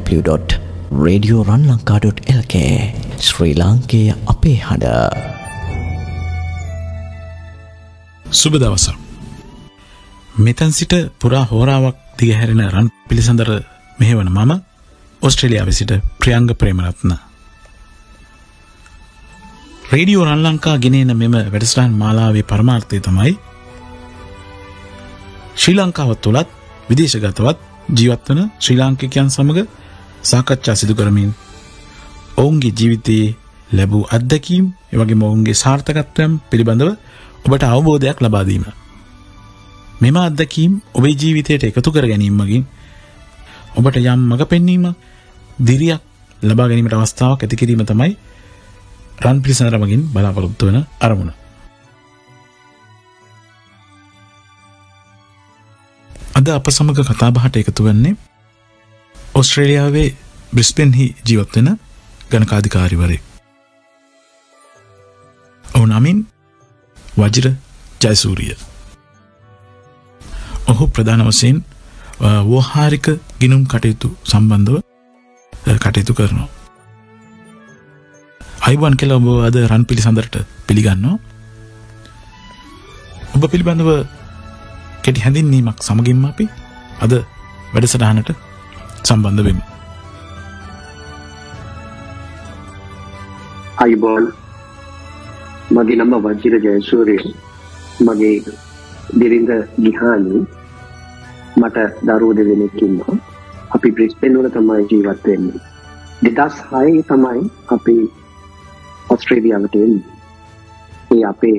www.radioranlanka.lk ශ්‍රී ලාංකේය අපේ හඬ. සුබ දවසක්. මෙතන සිට පුරා හෝරාවක් දිගහැරෙන රන් පිළිසඳර මෙහෙවන මම ඕස්ට්‍රේලියාවේ සිට ප්‍රියංග ප්‍රේමරත්න. රේඩියෝ රන් ලංකා ගෙනෙන මෙම වැඩසටහන් මාලාවේ පරමාර්ථය තමයි ශ්‍රී ලංකාව තුලත් විදේශගතවත් ජීවත් වන ශ්‍රී ලාංකිකයන් සමග සාකච්ඡා සිදු කරමින් ඔවුන්ගේ ජීවිතයේ ලැබූ අත්දැකීම් එවැගේම ඔවුන්ගේ සාර්ථකත්වයන් පිළිබඳව ඔබට අවබෝධයක් ලබා දීම. මෙම අත්දැකීම් ඔබේ ජීවිතයට එකතු කර ගැනීම මගින් ඔබට යම් මඟ පෙන්වීමක් දිරියක් ලබා ගැනීමට අවස්ථාවක් ඇති කිරීම තමයි රන් පිළිසඳර මගින් බලාපොරොත්තු වන අරමුණ. අද අප සමග කතා බහට එකතු වෙන්නේ ඕස්ට්‍රේලියාවේ බ්‍රිස්බේන්හි ජීවත් වෙන ගණකාධිකාරිවරයෙක්. ඔහු නමින් වජිර ජයසූරිය. ඔහු ප්‍රධාන වශයෙන් ව්‍යවහාරික ගිණුම් කටයුතු සම්බන්ධව කටයුතු කරනවා. අයිබෝන් කියලා ඔබ අද රන් පිළිසඳරට පිළිගන්නවා. ඔබ පිළිබඳව කෙටි හැඳින්වීමක් සමගින්ම අපි අද වැඩසටහනට සම්බන්ධ වෙමු. අයිබෝන්, මගේ නම වජිර ජයසූරිය. මගේ බිරිඳ ගිහානි, මට දරුවෝ දෙදෙනෙක් ඉන්නවා. අපි බ්‍රිස්බේන් වල තමයි ජීවත් වෙන්නේ. 2006 තමයි අපි ඕස්ට්‍රේලියාවට එන්නේ. ඒ අපේ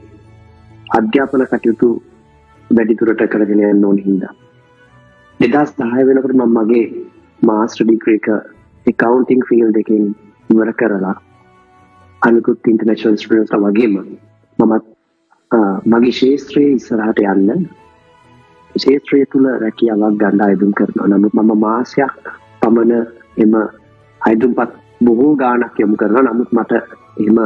අධ්‍යාපන කටයුතු වැඩිදුරට කරගෙන යන්න ඕන හින්දා 2010 වෙනකොට මම මගේ මාස්ටර් ඩිග්‍රී එක accounting field එකෙන් ඉවර කරලා අනිකුත් ඉන්ටර්නැෂනල් ස්ටුඩන්ට්ස් වගේම මම මගේ ශාස්ත්‍රයේ ඉස්සරහට යන්න ශාස්ත්‍රය තුල රැකියාවක් ගන්න ආයුධම් කරනවා. නමුත් මම මාසයක් පමණ එම ආයුධම්පත් බොහෝ ගාණක් යොමු කරනවා. නමුත් මට එහෙම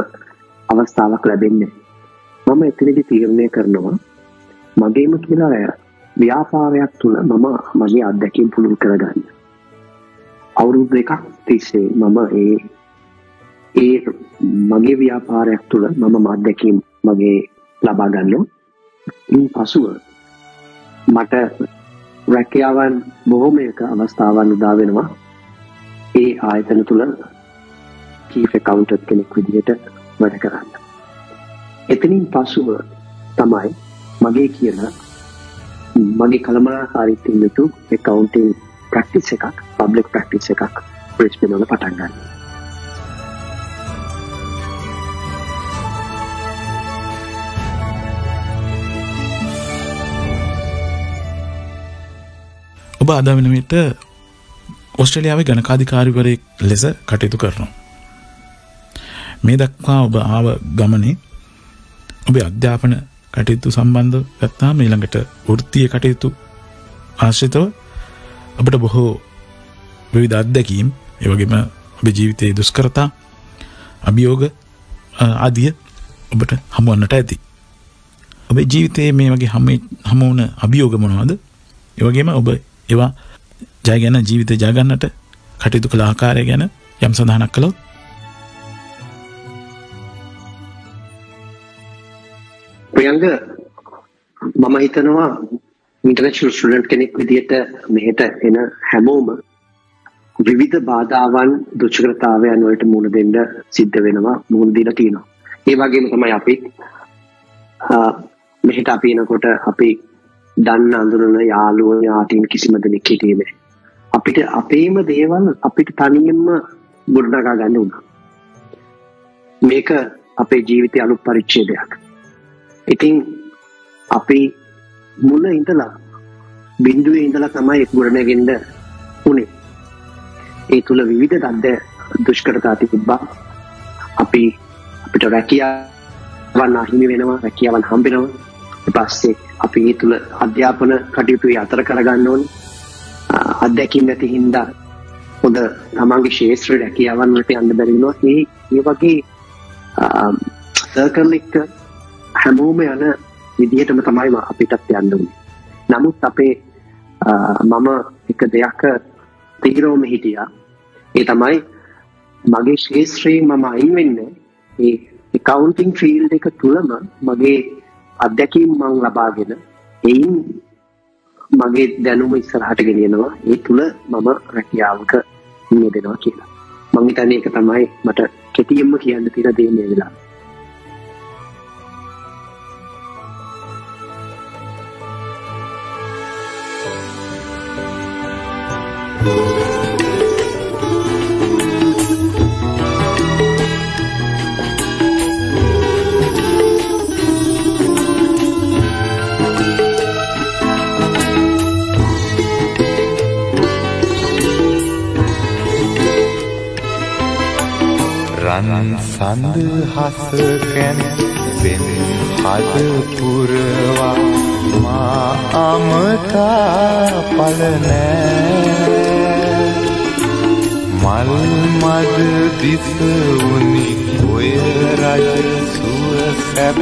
අවස්ථාවක් ලැබෙන්නේ නැහැ. මම එතනදී තීරණය කරනවා මගේම කියලා ව්‍යාපාරයක් තුල මම මගේ අත්දැකීම් පුළුල් කරගන්න. අවුරුදු දෙකක් තිස්සේ මම ඒ මගේ ව්‍යාපාරයක් තුල මම අත්දැකීම් මගේ ලබා ගන්නවා. ඉන් පසුව මට රැකියාවන් බොහෝමයක අවස්ථාවන් උදා වෙනවා. ඒ ආයතන තුල චීෆ් ඇකවුන්ටන්ට් කෙනෙක් විදිහට වැඩ කරන්න. එතනින් පසුව තමයි මගේ කියලා මගේ කළමනාකාරීත්වයෙන් යුතු accounting practice එකක්, public practice එකක් බ්‍රිස්බේන් වල පටන් ගන්න. ඔබ අද වෙන විට ඕස්ට්‍රේලියාවේ ගණකාධිකාරිවරයෙක් ලෙස කටයුතු කරනවා. මේ දක්වා ඔබ ආව ගමනේ ඔබේ අධ්‍යාපන කටයුතු සම්බන්ධ ගත්තාම ඊළඟට වෘත්තීය කටයුතු ආශ්‍රිතව අපිට බොහෝ විවිධ අත්දැකීම්, ඒ වගේම ඔබේ ජීවිතයේ දුෂ්කරතා, අභියෝග ආදිය ඔබට හමුවන්නට ඇති. ඔබේ ජීවිතයේ මේ වගේ හමු වුණ අභියෝග මොනවද? ඒ වගේම ඔබ ඒවා ජය ගැන ජීවිතය ජය ගන්නට කටයුතු කළ ආකාරය ගැන යම් සඳහනක් කළොත්. ප්‍රියංග, මම හිතනවා ඉන්ටර්නැෂනල් ස්ටුඩන්ට් කෙනෙක් විදිහට මෙහෙට එන හැමෝම විවිධ බාධාවන්, දුෂ්කරතාවයන් වලට මුහුණ දෙන්න සිද්ධ වෙනවා, මුහුණ දීලා තියෙනවා. ඒ වගේම තමයි අපි මෙහෙට අපි එනකොට අපි දන්න අඳුරන යාළුවෝ ඥාතීන් කිසිම දෙනෙක් හිටියේ නැහැ. අපිට අපේම දේවල් අපිට තනියෙන්ම ගොඩනගා ගන්න උනා. මේක අපේ ජීවිතයේ අලුත් පරිච්ඡේදයක්. ඉතින් අපි මුල ඉඳලා බිඳුවේ ඉඳලා තමයි ගොඩනගෙන්න උනේ. ඒ තුල විවිධ දුෂ්කරතා තිබ්බා. අපිට රැකියාවන් අහිමි වෙනවා, රැකියාවන් හම්බෙනවා. ඊට පස්සේ අපි ඒ තුල අධ්‍යාපන කටයුතු අතර කරගන්න ඕනේ. අත්දැකීම් නැති හින්දා හොඳ තමන්ගේ ශාස්ත්‍රීය රැකියාවන් වලට යන්න බැරි වෙනවා. ඒ වගේ සර්කල් එක හැමෝම යන විදිහටම තමයි අපිටත් යන්න ඕනේ. නමුත් අපේ මම එක දෙයක් තීරෝම හිටියා. ඒ තමයි මගේ ශාස්ත්‍රයේ මම අයින් වෙන්නේ ඒ accounting field එක තුලම මගේ අත්දැකීම් මම ලබාගෙන එයින් මගේ දැනුම ඉස්සරහට ගෙනියනවා. ඒ තුල මම රැකියාවක නියදෙනවා කියලා. මම හිතන්නේ ඒක තමයි මට කෙටියෙන්ම කියන්න තියෙන දේ මේ වෙලාවේ. සඳ හස කැන වෙන හද පුරවා මා අමතා පලනෑ මල් මද දිස උනි ඔය රජ සුව සැප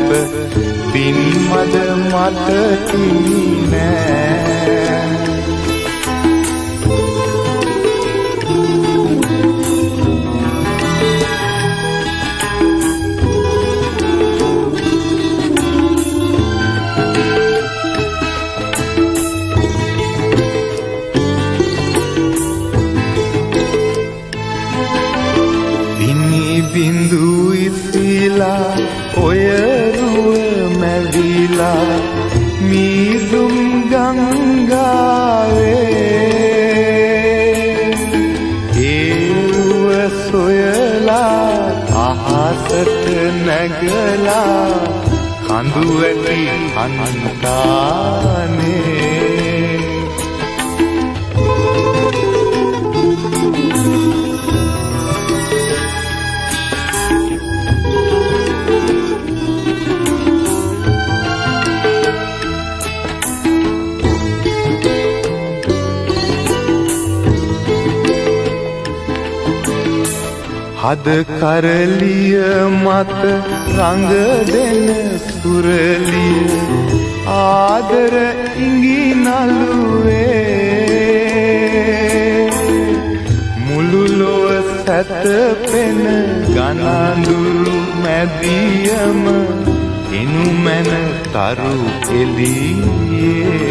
පින් මද මතකිනි නෑ බින්දු ඉසිලා ඔය රුව මැවිලා මීදුම් ගංගාවේ ඒ රුව සොයලා අහසට නැගලා කඳු වැටි අන්තානේ හද කරලිය මත රඟ දෙන සුරලිය ආදර ඉඟි නළුවේ මුළු ලොව සැතපෙන ගනඳුරු මැදියම එනු මැන තරු එළියේ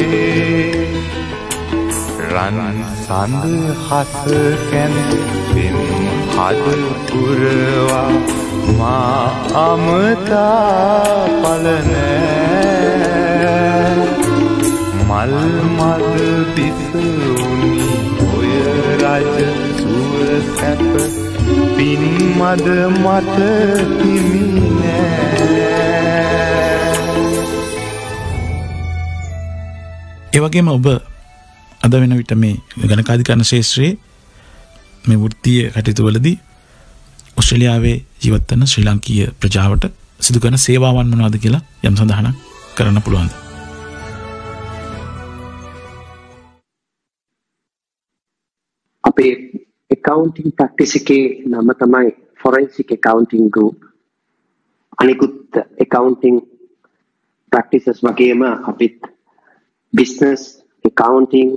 රන් සඳ හස කැන වෙන හද පුරවා මා අමතා පලනෑ මල් මද දිස උනි ඔය රජ සුව සැප පින් මද මත හිමි නෑ. ඒ වගේම ඔබ අද වෙන විට මේ ගණකාධිකරණ ශාස්ත්‍රයේ මේ වෘත්තීය කටයුතු වලදී ඕස්ට්‍රේලියාවේ ජීවත් වන ශ්‍රී ලාංකීය ප්‍රජාවට සිදු කරන සේවාවන් මොනවද කියලා යම් සඳහනක් කරන්න පුළුවන්ද? අපේ accounting practice එකේ නම තමයි forensic accounting group. අනිකුත් accounting practices වගේම අපිත් business, accounting,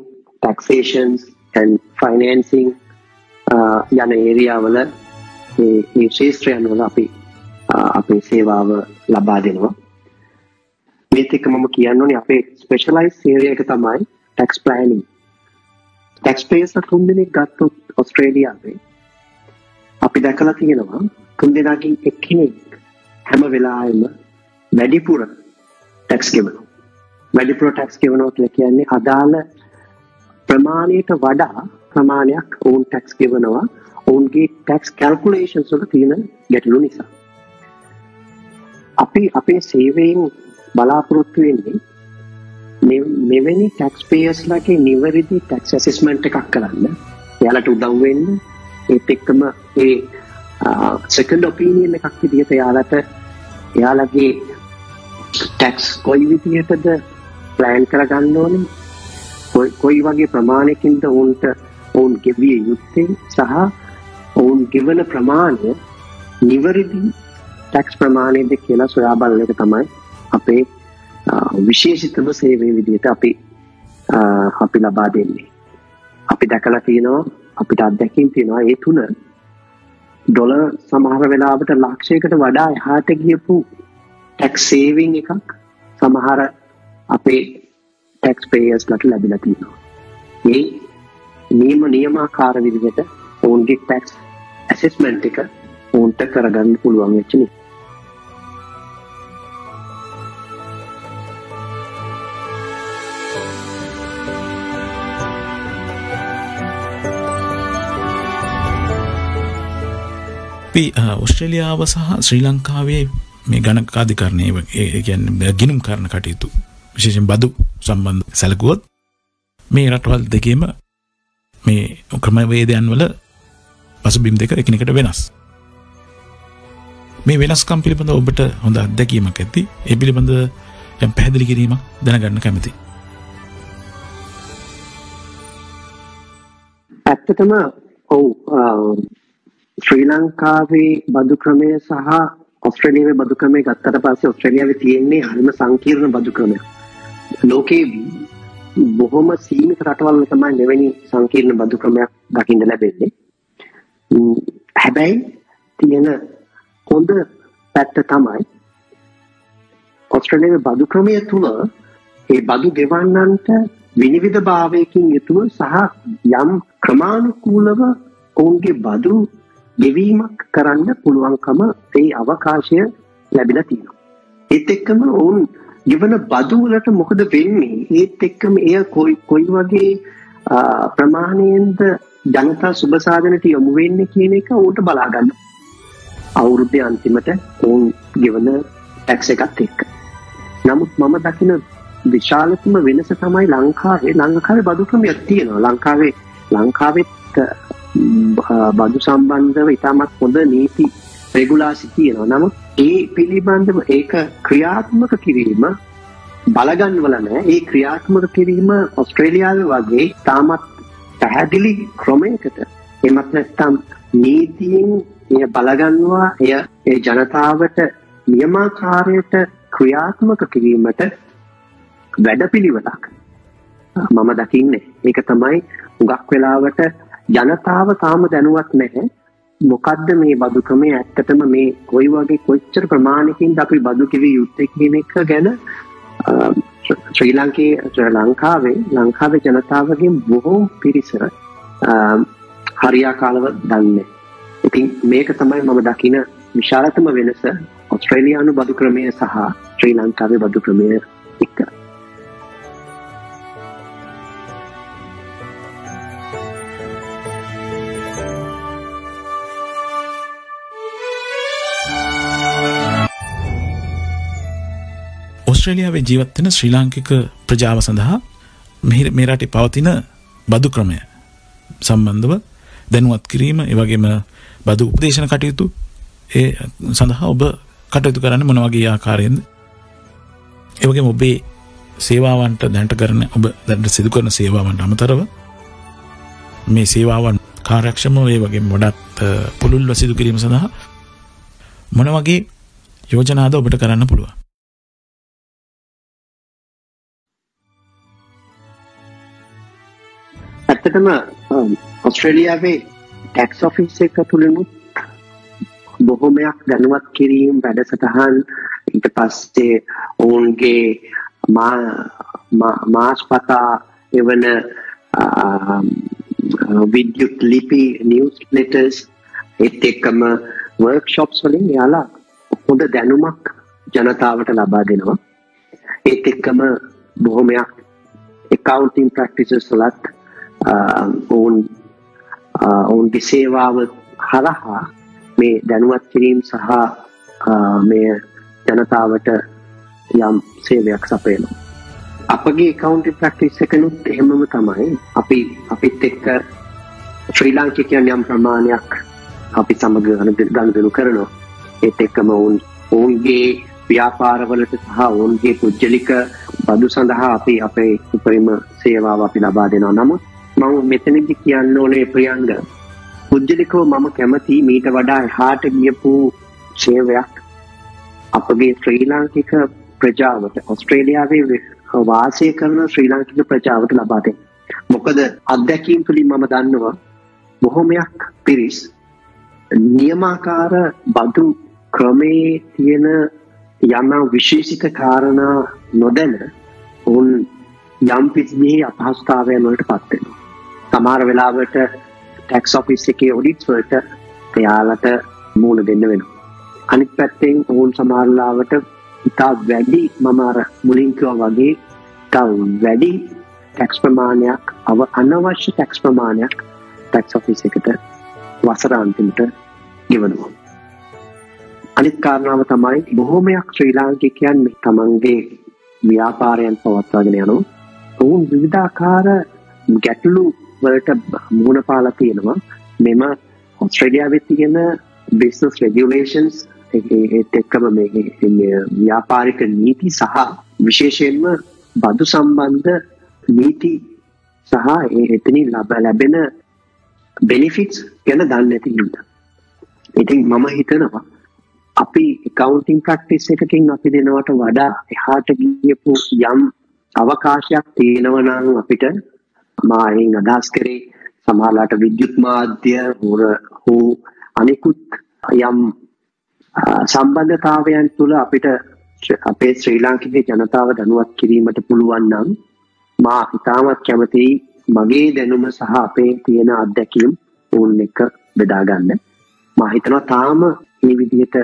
taxation and financing යන ඒරියා වල මේ ශාස්ත්‍රයන් වල අපි අපේ සේවාව ලබා දෙනවා. මේක මම කියන්නෝනේ අපේ ස්පෙෂලායිස් ඒරියා එක තමයි tax planning. taxpayers තුන් දෙනෙක් ගත්තොත් ඕස්ට්‍රේලියාවේ අපි දැකලා තියෙනවා තුන් දෙනාකින් එක්කෙනෙක් හැම වෙලාවෙම වැඩිපුර tax ගෙවනවා. වැඩිපුර tax ගෙවනවා කියලා කියන්නේ අදාළ ප්‍රමාණයට වඩා ප්‍රමාණයක් ඔවුන් tax ගෙවනවා ඔවුන්ගේ tax calculations වල තියෙන ගැටලු නිසා. අපි අපේ සේවයෙන් බලාපොරොත්තු වෙන්නේ මෙවැනි taxpayers ලගේ නිවැරදි tax assessment එකක් කරන්න. එයාලට උදව් වෙන්න ඒත් එක්කම ඒ second opinion එකක් විදිහට එයාලගේ tax කොයි විදිහටද plan කරගන්න ඕනේ, කොයි වගේ ප්‍රමාණයකින්ද ඔවුන් ගෙවිය යුත්තේ සහ ඔවුන් ගෙවන ප්‍රමාණය නිවැරදි tax ප්‍රමාණයද කියලා සොයා බලන එක තමයි අපේ විශේෂිතම සේවය විදිහට අපි ලබා දෙන්නේ. අපි දැකලා තියෙනවා අපිට අත්දැකීම් තියෙනවා ඒ තුන ඩොලර් සමහර වෙලාවට ලක්ෂයකට වඩා එහාට ගියපු ටැක්ස් සේවිං එකක් සමහර අපේ ටැක්ස් පේයර්ස්ලට ලැබිලා තියෙනවා. මේ නියමාකාර විදිහට ඔවුන්ගේ ටැක්ස් ඇසෙස්මන්ට් එක ඔවුන්ට කරගන්න පුළුවන් වෙච්ච නිසා. ඔස්ට්‍රේලියාව සහ ශ්‍රී ලංකාවේ මේ ගණකාධිකරණය කියන්නේ ගිණුම් කරන කටයුතු විශේෂයෙන් බදු සම්බන්ධ සැලකුවොත් මේ රටවල් දෙකේම මේ ක්‍රමවේදයන් වල පසුබිම් දෙක එකිනෙකට වෙනස්. මේ වෙනස්කම් පිළිබඳව ඔබට හොඳ අත්දැකීමක් ඇති. ඒ පිළිබඳව යම් පැහැදිලි කිරීමක් දැනගන්න කැමතියි. ඇත්තටම ශ්‍රී ලංකාවේ බදු ක්‍රමය සහ ඔස්ට්‍රේලියාවේ බදු ක්‍රමය ගත්තට පස්සේ ඔස්ට්‍රේලියාවේ තියෙන්නේ හරිම සංකීර්ණ බදු ක්‍රමයක්. ලෝකේ බොහොම සීමිත රටවල් වල තමයි මෙවැනි සංකීර්ණ බදු ක්‍රමයක් දකින්න ලැබෙන්නේ. හැබැයි තියෙන හොඳ පැත්ත තමයි ඔස්ට්‍රේලියාවේ බදු ක්‍රමය තුල ඒ බදු ගෙවන්නන්ට විනිවිද භාවයකින් යුතුව සහ යම් ක්‍රමානුකූලව ඔවුන්ගේ බදු ගෙවීමක් කරන්න පුළුවන්කම ඒ අවකාශය ලැබිලා තියෙනවා. ඒත් එක්කම ඔවුන් ජීවන බදු වලට මොකද වෙන්නේ? ඒත් එක්කම එය කොයි වගේ ප්‍රමාණයෙන්ද ජනතා සුබසාධනට යොමු වෙන්නේ කියන එක උන්ට බලා ගන්න. අවුරුද්දේ අන්තිමට ඔවුන් ගෙවන ටැක්ස් එකත් එක්ක. නමුත් මම දකින විශාලතම වෙනස තමයි ලංකාවේ බදු ක්‍රමයක් තියෙනවා. ලංකාවේ බදු සම්බන්ධව ඉතාමත් හොඳ නීති රෙගුලාසි තියෙනවා. නමුත් ඒ පිළිබඳව ඒක ක්‍රියාත්මක කිරීම බලගන්නවල නැහැ. ඒ ක්‍රියාත්මක කිරීම ඔස්ට්‍රේලියාවේ වගේ තාමත් පැහැදිලි ක්‍රමයකට එමත් නැත්නම් නීතියෙන් එය බලගන්නවා ඒ ජනතාවට නියමාකාරයට ක්‍රියාත්මක කිරීමට වැඩපිළිවෙලක් මම දකින්නේ. ඒක තමයි හුඟක් වෙලාවට ජනතාව තාම දැනුවත් නැහැ. මොකද්ද මේ බදු ක්‍රමය ඇත්තටම මේ කොයි වගේ කොච්චර ප්‍රමාණයකින්ද අපි බදු කිවි යුත්තේ කියන එක ගැන ශ්‍රී ලංකාවේ ජනතාවගෙන් බොහෝ පිරිසර හරියාකාරව දන්නේ. ඉතින් මේක තමයි මම දකින විශාලතම වෙනස ඔස්ට්‍රේලියානු බදු ක්‍රමය සහ ශ්‍රී ලංකාවේ බදු ක්‍රමය එක්ක. ඔස්ට්‍රේලියාවේ ජීවත් වෙන ශ්‍රී ලාංකික ප්‍රජාව සඳහා මේ රටේ පවතින බදු ක්‍රමය සම්බන්ධව දැනුවත් කිරීම, ඒ වගේම බදු උපදේශන කටයුතු ඒ සඳහා ඔබ කටයුතු කරන්නේ මොන වගේ ආකාරයෙන්ද? ඒ වගේම ඔබේ සේවාවන්ට දැනට සිදු කරන සේවාවන්ට අමතරව මේ සේවාවන් කාර්යක්ෂමව ඒ වගේම වඩාත් පුළුල්ව සිදු කිරීම සඳහා මොන වගේ යෝජනාද ඔබට කරන්න පුළුවන්? ඇත්තටම ඔස්ට්‍රේලියාවේ ටැක්ස් ඔෆිස් එක තුලිනුත් බොහොමයක් දැනුවත් කිරීම වැඩසටහන්, ඊට පස්සේ ඔවුන්ගේ මාස්පතා එවන විද්‍යුත් ලිපි නිවුස් ලෙටර්ස් ඒත් එක්කම වර්ක්ෂොප්ස් වලින් යාලා හොඳ දැනුමක් ජනතාවට ලබා දෙනවා. ඒත් එක්කම බොහොමයක් accounting practices වලත් ඔවුන්ගේ සේවාව හරහා මේ දැනුවත් කිරීම සහ මේ ජනතාවට යම් සේවයක් සපයනවා. අපගේ accounting practice එකනුත් එහෙමම තමයි. අපිත් එක්ක ශ්‍රී ලාංකිකයන් යම් ප්‍රමාණයක් අපි සමග ගනුදෙනු කරනවා. ඒත් එක්කම ඔවුන්ගේ ව්‍යාපාරවලට සහ ඔවුන්ගේ පුද්ගලික බදු සඳහා අපි අපේ උපරිම සේවාව අපි ලබා දෙනවා. නමුත් මම මෙතනදි කියන්න ඕනේ ප්‍රියංග, පුද්ගලිකව මම කැමති මීට වඩා එහාට ගියපු සේවයක් අපගේ ශ්‍රී ලාංකික ප්‍රජාවට, ඔස්ට්‍රේලියාවේ වාසය කරන ශ්‍රී ලාංකික ප්‍රජාවට ලබා දෙන්න. මොකද අත්දැකීම් තුළින් මම දන්නවා බොහොමයක් පිරිස් නියමාකාර බදු ක්‍රමේ තියෙන යම් විශේෂිත කාරණා නොදැන උන් යම් පිටිදී අපහසුතාවයන් වලට පත් වෙනවා. සමහර වෙලාවට ටැක්ස් ඔෆිස් එකේ ඔඩිට්ස් වලට එයාලට මූණ දෙන්න වෙනවා. අනිත් පැත්තෙන් ඕන් සමහර වෙලාවට ඉතා වැඩි මම අර මුලින් කිව්වා වගේ ඉතා වැඩි ටැක්ස් ප්‍රමාණයක් අනවශ්‍ය ටැක්ස් ප්‍රමාණයක් ටැක්ස් ඔෆිස් එකට වසර අන්තිමට ගෙවනවා. අනිත් කාරණාව තමයි බොහෝමයක් ශ්‍රී ලාංකිකයන් තමන්ගේ ව්‍යාපාරයන් පවත්වාගෙන යනවා. ඔවුන් විවිධාකාර ගැටලු වලට මුහුණ පාලා තියෙනවා. මෙම ඔස්ට්‍රේලියාවේ තියෙන business regulations ඒත් එක්කම මේ ව්‍යාපාරික නීති සහ විශේෂයෙන්ම බදු සම්බන්ධ නීති සහ එතනින් ලැබෙන benefits ගැන දන්නේ නැති හින්දා. ඉතින් මම හිතනවා අපි accounting practice එකකින් අපි දෙනවට වඩා එහාට ගියපු යම් අවකාශයක් තියෙනවා නම් අපිට මායින් අදහස් කරේ සමහරලාට විද්‍යුත් මාධ්‍ය හෝ අනිකුත් යම් සම්බන්ධතාවයන් තුළ අපිට අපේ ශ්‍රී ලාංකික ජනතාව දැනුවත් කිරීමට පුළුවන් නම් මා ඉතාමත් කැමතියි මගේ දැනුම සහ අපේ තියෙන අත්දැකීම් ඕන් එක බෙදා ගන්න. මා හිතනවා තාම මේ විදිහට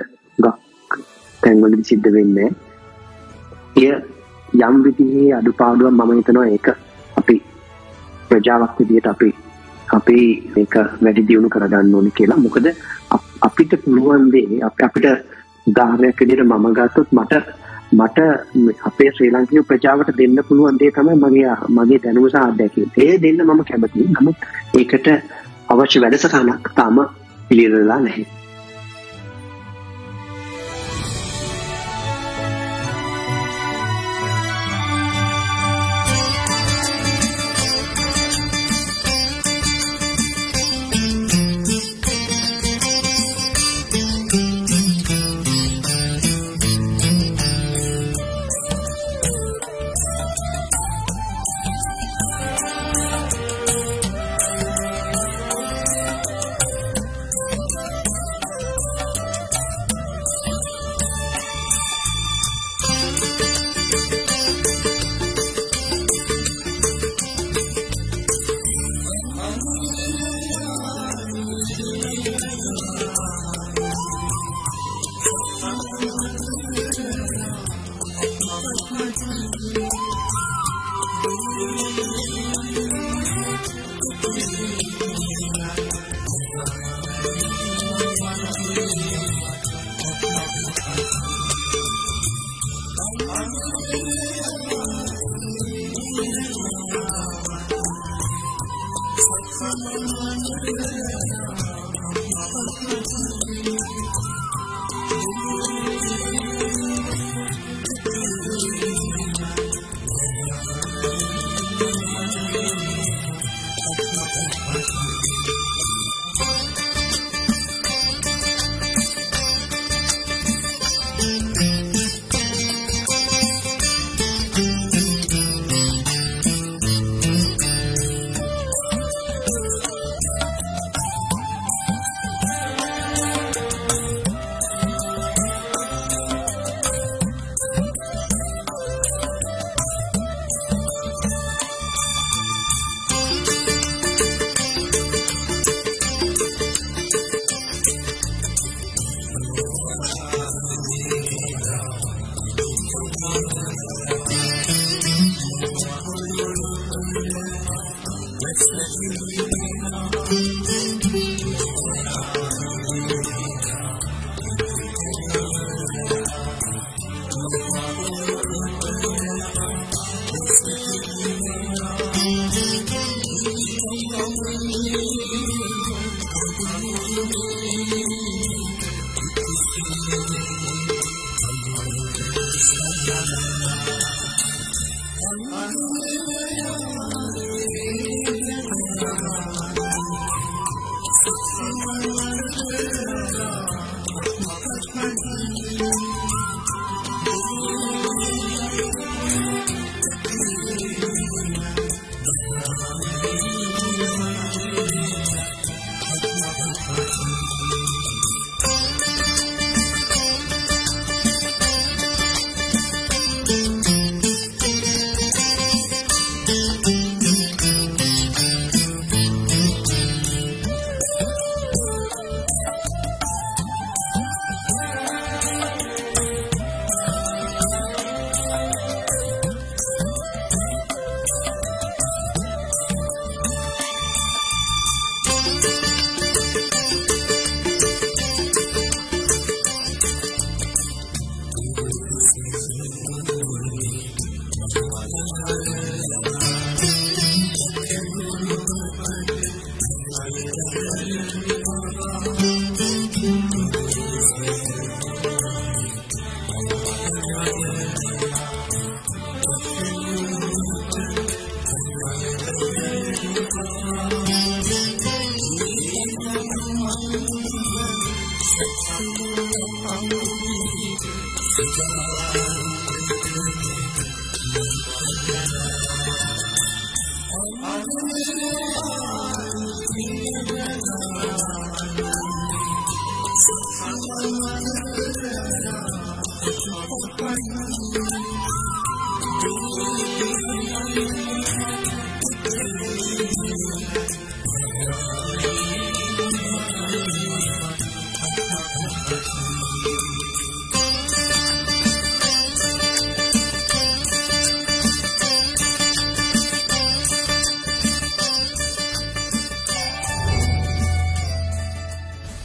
තැන්වලදී සිද්ධ වෙන්නේ. එය යම් විදිහේ අඩුපාඩුවක් මම හිතනවා ඒක අපි ප්‍රජාවක් විදිහට අපි මේක වැඩි දියුණු කරගන්න ඕනේ කියලා. මොකද අපිට පුළුවන් දේ අපිට උදාහරණයක් විදිහට මම ගත්තොත් මට අපේ ශ්‍රී ලාංකික ප්‍රජාවට දෙන්න පුළුවන් දේ තමයි මගේ දැනුම සහ අත්දැකීම්. ඒ දෙන්න මම කැමතියි. නමුත් ඒකට අවශ්‍ය වැඩසටහනක් තාම පිළිවෙලලා නැහැ.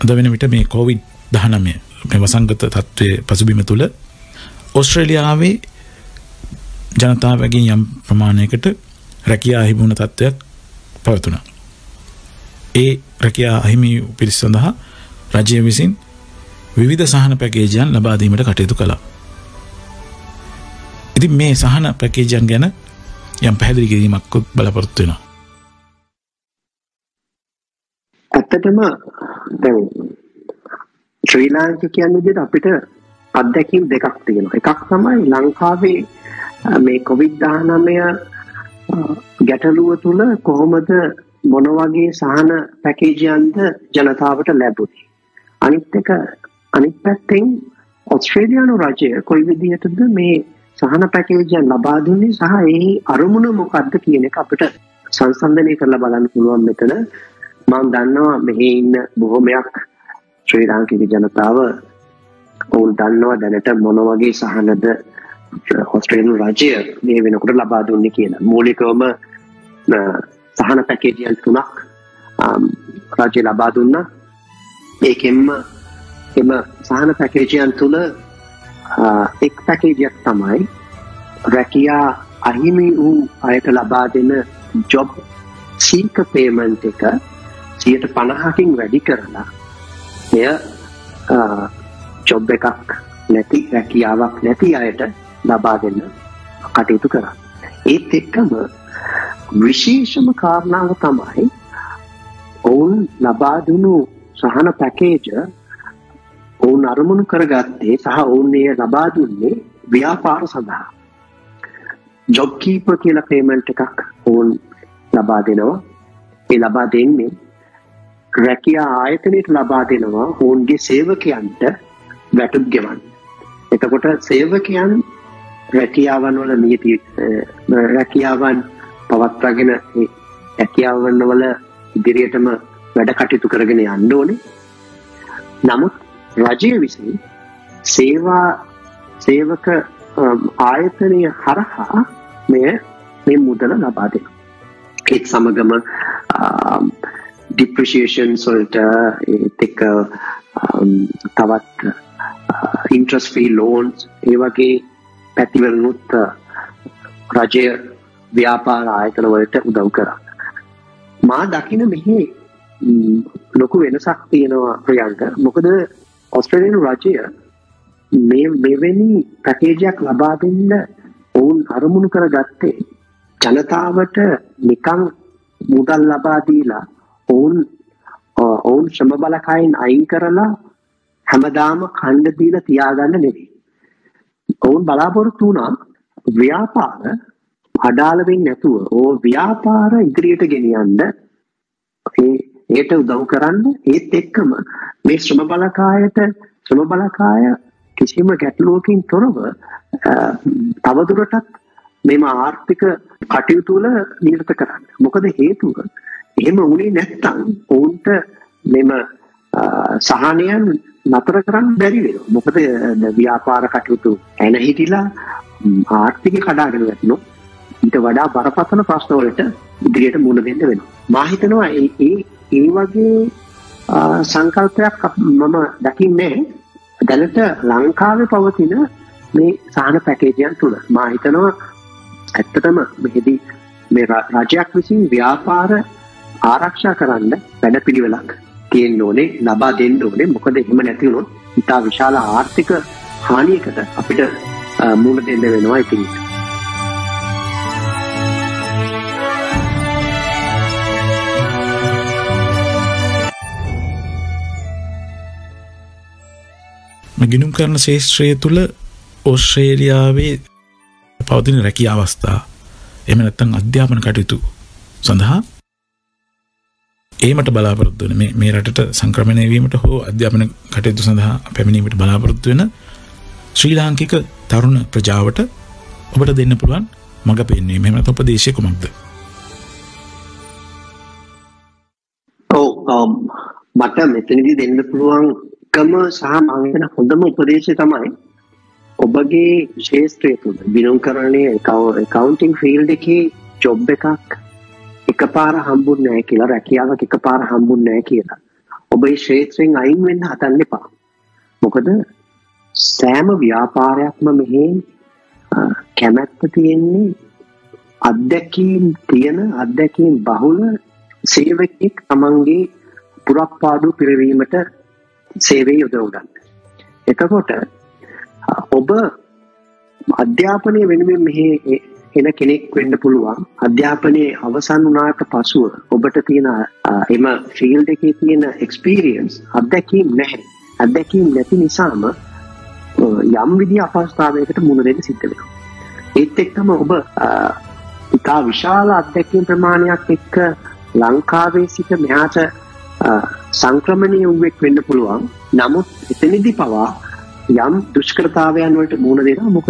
අද වෙන විට මේ COVID-19 මේ වසංගත තත්ත්වයේ පසුබිම තුළ ඕස්ට්‍රේලියාවේ ජනතාවගෙන් යම් ප්‍රමාණයකට රැකියා අහිමි වුණ තත්ත්වයක් පවතුණා. ඒ රැකියා අහිමි පිරිස සඳහා රජය විසින් විවිධ සහන පැකේජයන් ලබා දීමට කටයුතු කළා. ඉතින් මේ සහන පැකේජයන් ගැන යම් පැහැදිලි කිරීමක් බලාපොරොත්තු වෙනවා. ඇත්තටම දැන් ශ්‍රී ලාංකිකයන් විදිහට අපිට අත්දැකීම් දෙකක් තියෙනවා. එකක් තමයි ලංකාවේ මේ COVID-19 ගැටලුව තුළ කොහොමද මොන වගේ සහන පැකේජයන්ද ජනතාවට ලැබුණේ. අනිත් පැත්තෙන් ඕස්ට්‍රේලියානු රජය කොයි විදිහටද මේ සහන පැකේජයන් ලබා දුන්නේ සහ ඒ අරමුණ මොකක්ද කියන එක අපිට සංසන්දනය කරලා බලන්න පුළුවන් මෙතන. මම දන්නවා මෙහි ඉන්න බොහොමයක් ශ්‍රී ලාංකික ජනතාව ඔවුන් දන්නවා දැනට මොන වගේ සහනද ඕස්ට්‍රේලියානු රජය මේ වෙනකොට ලබා දුන්නේ කියලා. මූලිකවම සහන පැකේජයන් 3ක් රජය ලබා දුන්නා. ඒකෙන්ම එම සහන පැකේජයන් තුල එක් පැකේජයක් තමයි රැකියා අහිමි වූ අයට ලබා දෙන ජොබ් සීක පේමන්ට් එක 50%කින් වැඩි කරලා එය ජොබ් එකක් නැති රැකියාවක් නැති අයට ලබා දෙන්න කටයුතු කරා. ඒත් එක්කම විශේෂම කාරණාව තමයි ඔවුන් ලබා දුණු සහන පැකේජ ඔවුන් අරමුණු කරගත්තේ සහ ඔවුන් එය ලබා දුන්නේ ව්‍යාපාර සඳහා. ජොබ් කීපර් කියලා පේමන්ට් එකක් ඔවුන් ලබා දෙනවා. ඒ ලබා දෙන්නේ රැකියා ආයතනයට ලබා දෙනවා ඔවුන්ගේ සේවකයන්ට වැටුප් ගෙවන්න. එතකොට සේවකයන් රැකියාවන් වල නියති රැකියාවන් පවත්වාගෙන ඒ රැකියාවන් වල ඉදිරියටම වැඩ කටයුතු කරගෙන යන්න ඕනේ. නමුත් රජය විසින් සේවක ආයතනය හරහා මේ මුදල ලබා දෙනවා. ඒත් සමගම depreciation වලට ඒත් එක්ක තවත් interest free loans ඒ වගේ පැතිවලුත් රජය ව්‍යාපාර ආයතන වලට උදව් කරා. මා දකින මෙහි ලොකු වෙනසක් තියෙනවා ප්‍රියංක. මොකද ඕස්ට්‍රේලියානු රජය මෙවැනි පැකේජයක් ලබා දෙන්න ඔවුන් අරමුණු කරගත්තේ ජනතාවට නිකන් මුදල් ලබා දීලා ඔවුන් ශ්‍රම බලකායෙන් අයින් කරලා හැමදාම කණ්ඩ දීලා තියාගන්න නෙවෙයි. ඔවුන් බලාපොරොත්තු වුණා ව්‍යාපාර අඩාල වෙන්නේ නැතුව ව්‍යාපාර ඉදිරියට ගෙනියන්න ඒට උදව් කරන්න. ඒත් එක්කම මේ ශ්‍රම බලකාය කිසිම ගැටලුවකින් තොරව තවදුරටත් මෙම ආර්ථික කටයුතු වල නිරත කරන්න. මොකද හේතුව එහෙම වුණේ නැත්නම් ඔවුන්ට මෙම සහනයන් නතර කරන්න බැරි වෙනවා. මොකද ව්‍යාපාර කටයුතු ඇන හිටිලා ආර්ථිකය කඩාගෙන වැටෙනවා. ඊට වඩා බරපතල ප්‍රශ්න වලට ඉදිරියට මුහුණ දෙන්න වෙනවා. මා හිතනවා ඒ වගේ සංකල්පයක් මම දකින්නේ දැනට ලංකාවේ පවතින මේ සහන පැකේජයන් තුල. මා හිතනවා ඇත්තටම මෙහිදී මේ රජයක් විසින් ව්‍යාපාර ආරක්ෂා කරන්න වැඩපිළිවෙලක් තියෙන්න ඕනේ, ලබා දෙන්න ඕනේ. මොකද එහෙම නැති වුණොත් ඉතා විශාල ආර්ථික හානියකට අපිට මුහුණ දෙන්න වෙනවා. ඉතින් මේ ගිණුම් කරන ශාස්ත්‍රය තුළ ඕස්ට්‍රේලියාවේ පවතින රැකියා අවස්ථා එහෙම නැත්නම් අධ්‍යාපන කටයුතු සඳහා ඒමට බලාපොරොත්තු වෙන මේ රටට සංක්‍රමණය වීමට හෝ අධ්‍යාපන කටයුතු සඳහා පැමිණීමට බලාපොරොත්තු වෙන ශ්‍රී ලාංකික තරුණ ප්‍රජාවට ඔබට දෙන්න පුළුවන් මඟ පෙන්වීම එහෙම නැත්නම් උපදේශය කුමක්ද? මට මෙතනදී දෙන්න පුළුවන්කම සහ මම හිතන හොඳම උපදේශය තමයි ඔබගේ ශාස්ත්‍රය තුළ බිනෝකරණයේ accounting field එකේ job එකක් එකපාර හම්බුන්නේ නැහැ කියලා, රැකියාවක් එකපාර හම්බුන්නේ නැහැ කියලා ඔබ ඒ ශාස්ත්‍රයෙන් අයින් වෙන්න හදන්න එපා. මොකද සෑම ව්‍යාපාරයක්ම මෙහි කැමැත්ත තියෙන්නේ අත්දැකීම් බහුල සේවකෙක් තමන්ගේ පුරප්පාඩු පිරවීමට සේවය යොදව ගන්න. එතකොට ඔබ අධ්‍යාපනය වෙනුවෙන් මෙහි එන කෙනෙක් වෙන්න පුළුවන්. අධ්‍යාපනයේ අවසන් වුණාට පසුව ඔබට තියෙන එම ෆීල්ඩ් එකේ තියෙන එක්ස්පීරියන්ස් අත්දැකීම් නැහැ. අත්දැකීම් නැති නිසාම යම් විදිහ අපහසුතාවයකට මුහුණ දෙන්න සිද්ධ වෙනවා. ඒත් එක්කම ඔබ ඉතා විශාල අත්දැකීම් ප්‍රමාණයක් එක්ක ලංකාවේ සිට මෙහාට සංක්‍රමණය වූෙක් වෙන්න පුළුවන්. නමුත් එතනදී පවා යම් දුෂ්කරතාවයන් වලට මුහුණ දෙනවා. මොකද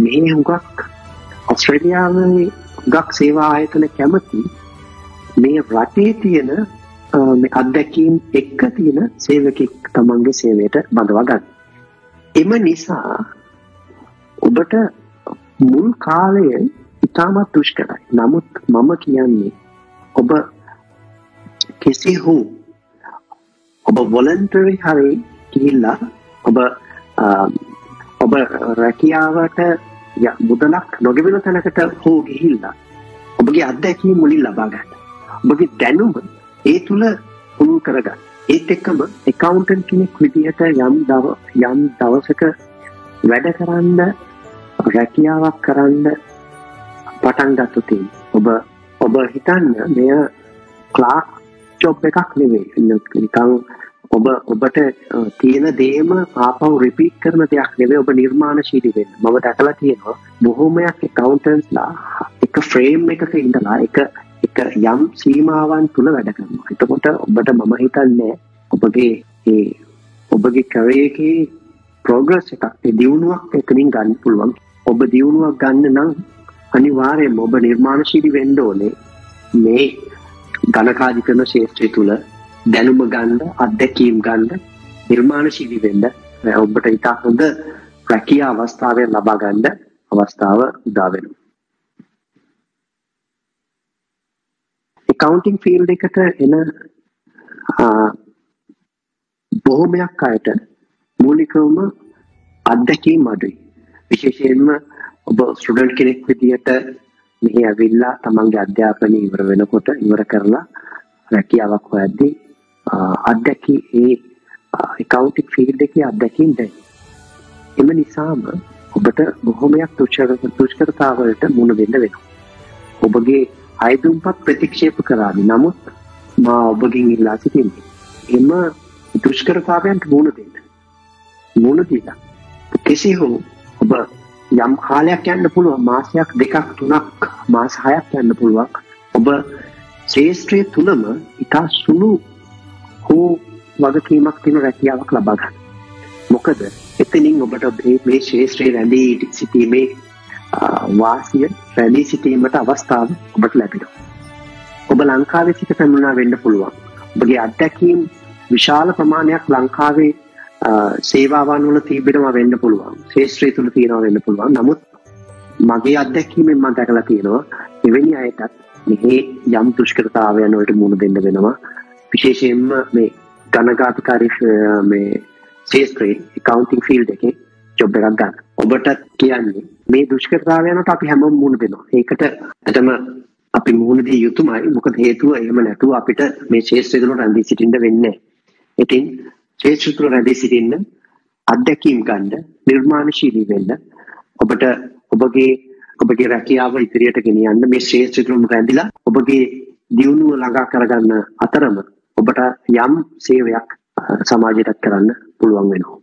මේ හුඟක් ඔස්ට්‍රේලියාවේ හුඟක් සේවා ආයතන කැමති මේ රටේ තියෙන මේ අත්දැකීම් එක්ක තියෙන සේවකෙක් තමන්ගේ සේවයට බඳවා ගන්න. එම නිසා ඔබට මුල් කාලය ඉතාමත් දුෂ්කරයි. නමුත් මම කියන්නේ ඔබ ඔබ වොලන්ටරි හරි ගිහිල්ලා ඔබ රැකියාවට මුදලක් නොගෙවෙන තැනකට හෝ ගිහිල්ලා ඔබගේ අත්දැකීම් මුලින් ලබා ගන්න. ඔබගේ දැනුම ඒ තුල පුහුණු කරගන්න. ඒත් එක්කම accountant කෙනෙක් විදිහට යම් දවසක වැඩ කරන්න රැකියාවක් කරන්න පටන් ගත්තොත් ඔබ හිතන්න මෙය ක්ලාක් ජොබ් එකක් නෙවෙයි. නිකන් ඔබට තියෙන දේම ආපහු රිපීට් කරන දෙයක් නෙවෙයි. ඔබ නිර්මාණශීලී වෙන්න. මම දැකලා තියෙනවා බොහෝමයක් accountants-ලා එක ෆ්‍රේම් එකක ඉඳලා එක යම් සීමාවන් තුල වැඩ කරනවා. එතකොට ඔබට මම හිතන්නේ ඔබගේ career එකේ progress එකක් දියුණුවක් එතනින් ගන්න පුළුවන්. ඔබ දියුණුවක් ගන්න නම් අනිවාර්යයෙන්ම ඔබ නිර්මාණශීලී වෙන්න ඕනේ. මේ ගණකාධිකරණ ක්ෂේත්‍රය තුල දැනුම ගන්න, අත්දැකීම් ගන්න, නිර්මාණශීලී වෙන්න ඔබට ඉතා හොඳ රැකියා අවස්ථාවක් ලබා ගන්න අවස්ථාව උදා වෙනවා. accounting field එකට එන බොහෝමයක් අයට මූලිකවම අත්දැකීම් අඩුයි. විශේෂයෙන්ම ඔබ ස්ටුඩන්ට් කෙනෙක් විදිහට මෙහි ඇවිල්ලා තමන්ගේ අධ්‍යාපනය ඉවර කරලා රැකියාවක් හොයද්දී accounting field එකේ අත්දැකීම් දැයි. එම නිසාම ඔබට බොහෝමයක් දුෂ්කරතාවලට මුහුණ දෙන්න වෙනවා. ඔබගේ අයදුම්පත් ප්‍රතික්ෂේප කරාවි. නමුත් මා ඔබගෙන් ඉල්ලා සිටින්නේ එම දුෂ්කරතාවයන්ට මුහුණ දෙන්න. මුහුණ දීලා කෙසේ හෝ ඔබ යම් කාලයක් යන්න පුළුවන්, මාසයක් දෙකක් තුනක් මාස 6ක් යන්න පුළුවන්. ඔබ ශාස්ත්‍රයේ තුලම ඉතා සුළු හෝ වගකීමක් තියෙන රැකියාවක් ලබා ගන්න. මොකද එතනින් ඔබට මේ ශාස්ත්‍රයේ රැඳී සිටීමේ වාසිය රැඳී සිටීමට අවස්ථාව ඔබට ලැබෙනවා. ඔබ ලංකාවේ සිට පැමිණලා වෙන්න පුළුවන්. ඔබගේ අත්දැකීම් විශාල ප්‍රමාණයක් ලංකාවේ සේවාවන් වල තිබෙනවා වෙන්න පුළුවන්. ශාස්ත්‍රය තුල තියෙනවා වෙන්න පුළුවන්. නමුත් මගේ අත්දැකීමෙන් මම දැකලා තියෙනවා එවැනි අයටත් මෙහි යම් දුෂ්කරතාවයන් වලට මුහුණ දෙන්න වෙනවා. විශේෂයෙන්ම මේ ගණකාධිකාරී මේ ශාස්ත්‍රයේ accounting field එකේ ජොබ් එකක් ගන්න. ඔබට කියන්නේ මේ දුෂ්කරතාවයන්ට අපි හැමෝම මුහුණ දෙනවා. ඒකට ඇත්තම අපි මුහුණ දී යුතුමයි. මොකද හේතුව එහෙම නැතුව අපිට මේ ශාස්ත්‍රය තුළ රැඳී සිටින්න වෙන්නේ නැහැ. ඉතින් ශාස්ත්‍රය තුළ රැඳී සිටින්න, අත්දැකීම් ගන්න, නිර්මාණශීලී වෙන්න ඔබට ඔබගේ රැකියාව ඉදිරියට ගෙනියන්න මේ ශාස්ත්‍රය තුළ රැඳිලා ඔබගේ දියුණුව ළඟා කරගන්න අතරම ඔබට යම් සේවයක් සමාජයට කරන්න පුළුවන් වෙනවා.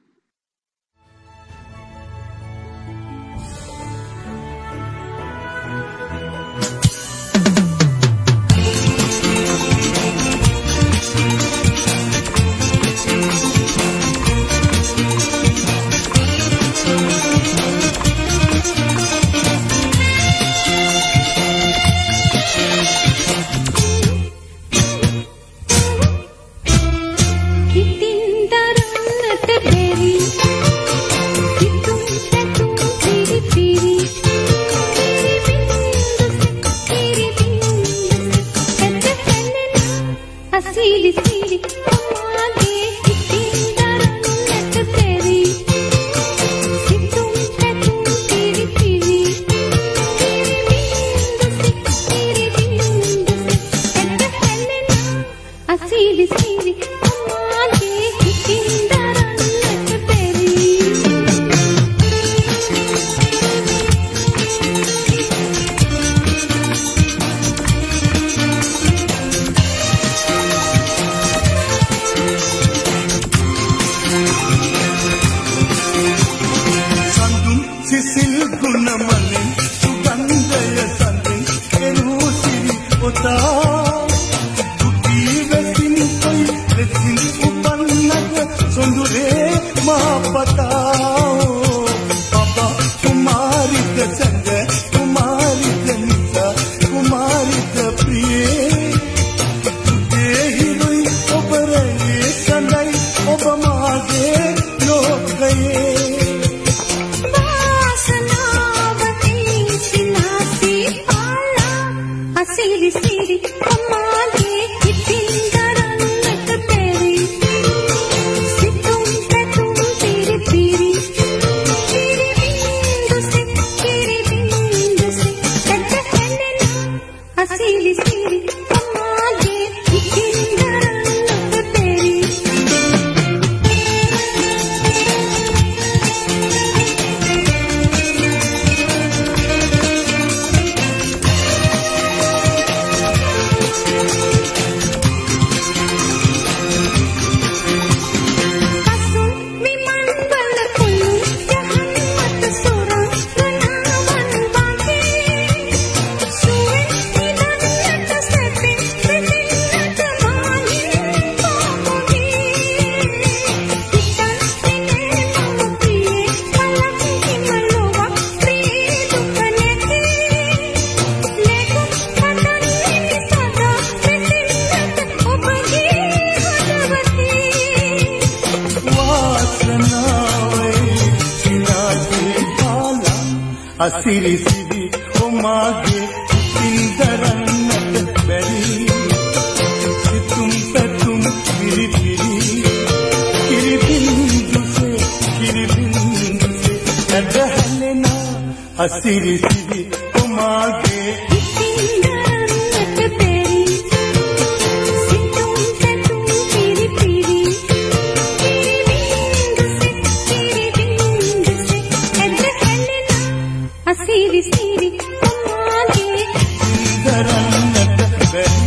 Asiri siri omage indarannat bari situm petum piri piri kiribindu se adahalena asiri siri omage indarannat bari situm petum piri piri kiribindu se adahalena asiri siri omage indarannat bari.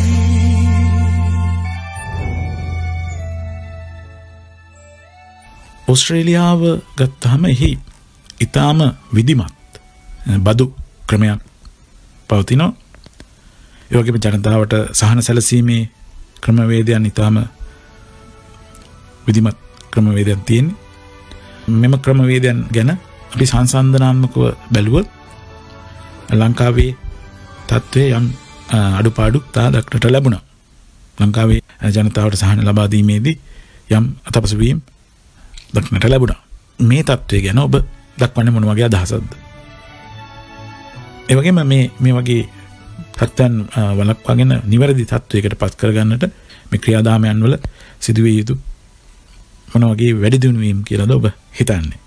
ඔස්ට්‍රේලියාව ගත්තහම එහි ඊටාම විධිමත් බදු ක්‍රමයක් පවතිනවා. ඒ වගේම ජනතාවට සහන සැලසීමේ ක්‍රමවේදයන් ඊටාම විධිමත් ක්‍රමවේදයන් තියෙනවා. මෙම ක්‍රමවේදයන් ගැන අපි සංසන්දනාත්මකව බැලුවොත් ලංකාවේ තත්ත්වයේ යම් අඩුපාඩු දක්නට ලැබුණා. ලංකාවේ ජනතාවට සහන ලබා දීමේදී යම් අතපසුවීම් දක්නට ලැබුණා. මේ තත්ත්වය ගැන ඔබ දක්වන්නේ මොන වගේ අදහසක්ද? ඒ වගේම මේ වගේ තත්ත්වයන් වළක්වාගෙන නිවැරදි තත්ත්වයකට පත් කරගන්නට මේ ක්‍රියාදාමයන් වල සිදුවිය යුතු මොන වගේ වැඩි දියුණු වීම කියලාද ඔබ හිතන්නේ?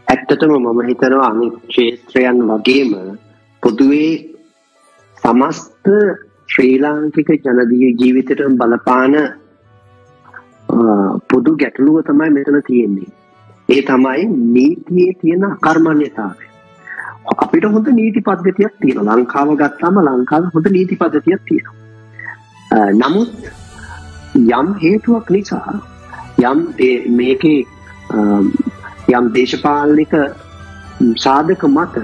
ඇත්තටම මම හිතනවා අනිත් ක්ෂේත්‍රයන් වගේම පොදුවේ සමස්ත ශ්‍රී ලාංකික ජීවිතයට බලපාන පොදු ගැටලුව තමයි මෙතන තියෙන්නේ. ඒ තමයි නීතියේ තියෙන අකර්මණ්‍යතාවය. අපිට හොඳ නීති පද්ධතියක් තියෙනවා. ලංකාව ගත්තාම ලංකාවේ හොඳ නීති පද්ධතියක් තියෙනවා. නමුත් යම් හේතුවක් නිසා යම් මේකේ යම් දේශපාලනික සාධක මත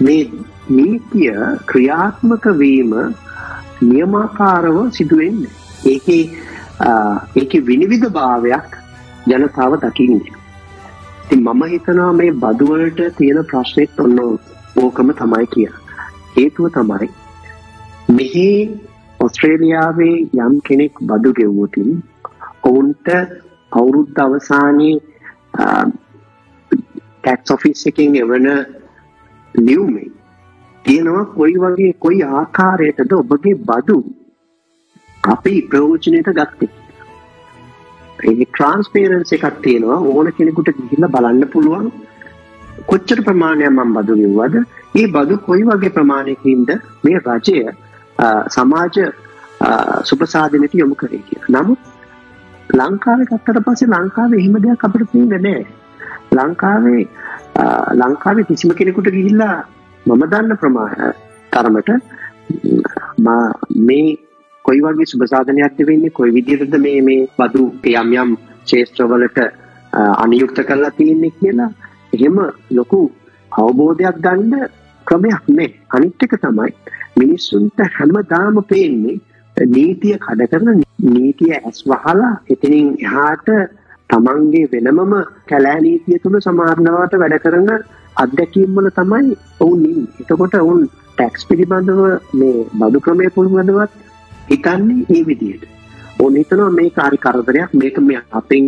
මේ නීතිය ක්‍රියාත්මක වීම නියමාකාරව සිදු වෙන්නේ. ඒකේ විනිවිද භාවයක් ජනතාව දකින්නේ. ඉතින් මම හිතනවා මේ බදු වලට තියෙන ප්‍රශ්නෙත් ඔන්න ඕකම තමයි කියලා. හේතුව තමයි මෙහි ඔස්ට්‍රේලියාවේ යම් කෙනෙක් බදු ගෙවුවොත් ඔවුන්ට අවුරුද්ද අවසානයේ ටැක්ස් ඔෆිස් එකෙන් එවන ලියුමේ තියෙනවා කොයි ආකාරයටද ඔබගේ බදු අපි ප්‍රයෝජනයට ගත්තේ. ඒ ට්‍රාන්ස්පරන්සි එකක් තියෙනවා. ඕන කෙනෙකුට ගිහිල්ලා බලන්න පුළුවන් කොච්චර ප්‍රමාණයක් මම බදු ගෙවුවද, ඒ බදු කොයි වගේ ප්‍රමාණයකින්ද මේ රජය සමාජ සුබසාධනයට යොමු කරේ කියලා. නමුත් ලංකාවේ ගත්තට පස්සේ ලංකාවේ එහෙම දෙයක් අපිට පේන්නේ නැහැ. ලංකාවේ කිසිම කෙනෙකුට ගිහිල්ලා මම දන්න තරමට මේ කොයි වගේ සුබසාධනයක්ද වෙන්නේ, කොයි විදිහටද මේ බදු යම් යම් ක්ෂේත්‍රවලට අනියුක්ත කරලා තියෙන්නේ කියලා එහෙම ලොකු අවබෝධයක් ගන්න ක්‍රමයක් නැහැ. අනිත් එක තමයි මිනිස්සුන්ට හැමදාම පේන්නේ නීතිය කඩ කරන, නීතිය ඇස් වහලා එතනින් එහාට තමන්ගේ වෙනමම කැලෑ නීතිය තුල සමානවට වැඩ කරන අත්දැකීම් වල තමයි ඔවුන් ඉන්නේ. එතකොට ඔවුන් ටැක්ස් පිළිබඳව මේ බදු ක්‍රමයේ පිළිබඳවත් හිතන්නේ මේ විදිහට. ඔවුන් හිතනවා මේක හරි කරදරයක්, මේක මේ අපෙන්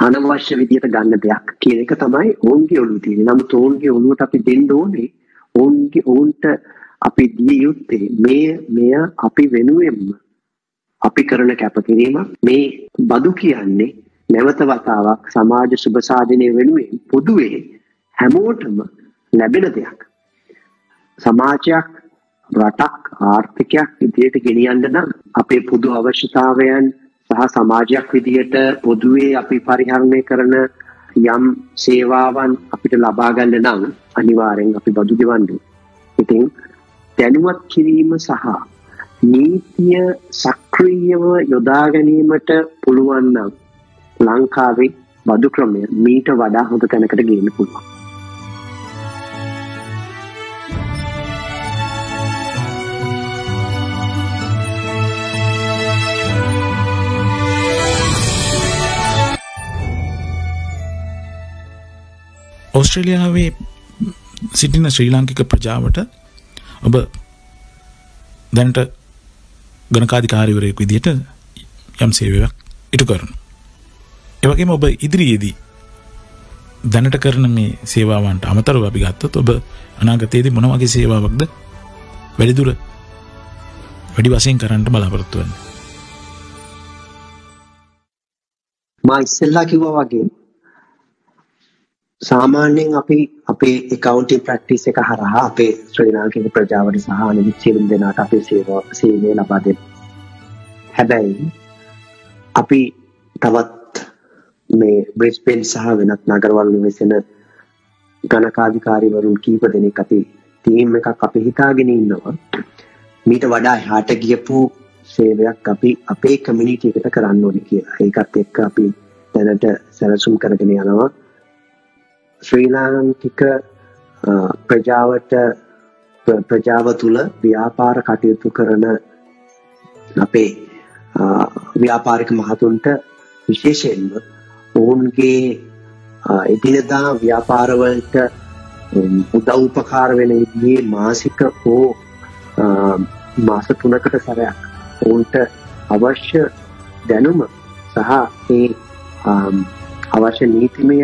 අනවශ්‍ය විදිහට ගන්න දෙයක් කියන එක තමයි ඔවුන්ගේ ඔළුවේ තියෙන්නේ. නමුත් ඔවුන්ගේ ඔළුවට අපි දෙන්න ඕනේ ඔවුන්ට අපි දිය යුත්තේ මෙය අපි වෙනුවෙන්ම අපි කරන කැපකිරීම. මේ බදු කියන්නේ නැවත වතාවක් සමාජ සුබසාධනය වෙනුවෙන් පොදුවේ හැමෝටම ලැබෙන දෙයක්. සමාජයක්, රටක්, ආර්ථිකයක් විදිහට ගෙනියන්න නම් අපේ පොදු අවශ්‍යතාවයන් සහ සමාජයක් විදිහට පොදුවේ අපි පරිහරණය කරන යම් සේවාවන් අපිට ලබා ගන්න නම් අනිවාර්යෙන් අපි බදු ගෙවන්න ඕනේ. ඉතින් දැනුවත් කිරීම සහ නීතිය සක්‍රියව යොදා ගැනීමට පුළුවන් නම් ලංකාවේ බදු ක්‍රමය මීට වඩා හොඳ තැනකට ගේන්න පුළුවන්. ඕස්ට්‍රේලියාවේ සිටින ශ්‍රී ලාංකික ප්‍රජාවට ඔබ දැනට ගණකාධිකාරිවරයෙක් විදිහට යම් සේවයක් ඉටු කරනවා. ඒ වගේම ඔබ ඉදිරියේදී දැනට කරන මේ සේවාවන්ට අමතරව අපි ගත්තොත් ඔබ අනාගතයේදී මොන වගේ සේවාවක්ද වැඩි වශයෙන් කරන්න බලාපොරොත්තු වෙන්නේ? මා ඉස්සෙල්ලා කිව්වා වගේ සාමාන්‍යයෙන් අපි අපේ accounting practice එක හරහා අපේ ශ්‍රී ලාංකික ප්‍රජාවට සහ අනිත් සියලුම දෙනාට අපේ සේවය ලබා දෙන්න. හැබැයි අපි තවත් මේ බ්‍රිස්බේන් සහ වෙනත් නගරවල නිවසන ගණකාධිකාරීවරුන් කීප දෙනෙක් අපි ටීම් එකක් අපි හිතාගෙන ඉන්නවා. මීට වඩා එහාට ගියපු සේවයක් අපි අපේ කමියුනිටි එකට කරන්න ඕනේ කියලා. ඒකත් එක්ක අපි දැනට සැලසුම් කරගෙන යනවා. ශ්‍රී ලාංකික ප්‍රජාව තුළ ව්‍යාපාර කටයුතු කරන අපේ ව්‍යාපාරික මහතුන්ට විශේෂයෙන්ම ඔවුන්ගේ එදිනදා ව්‍යාපාරවලට උදව් උපකාර වෙන විදිහේ මාසික හෝ මාස 3කට සැරයක් ඔවුන්ට අවශ්‍ය දැනුම සහ ඒ අවශ්‍ය නීතිමය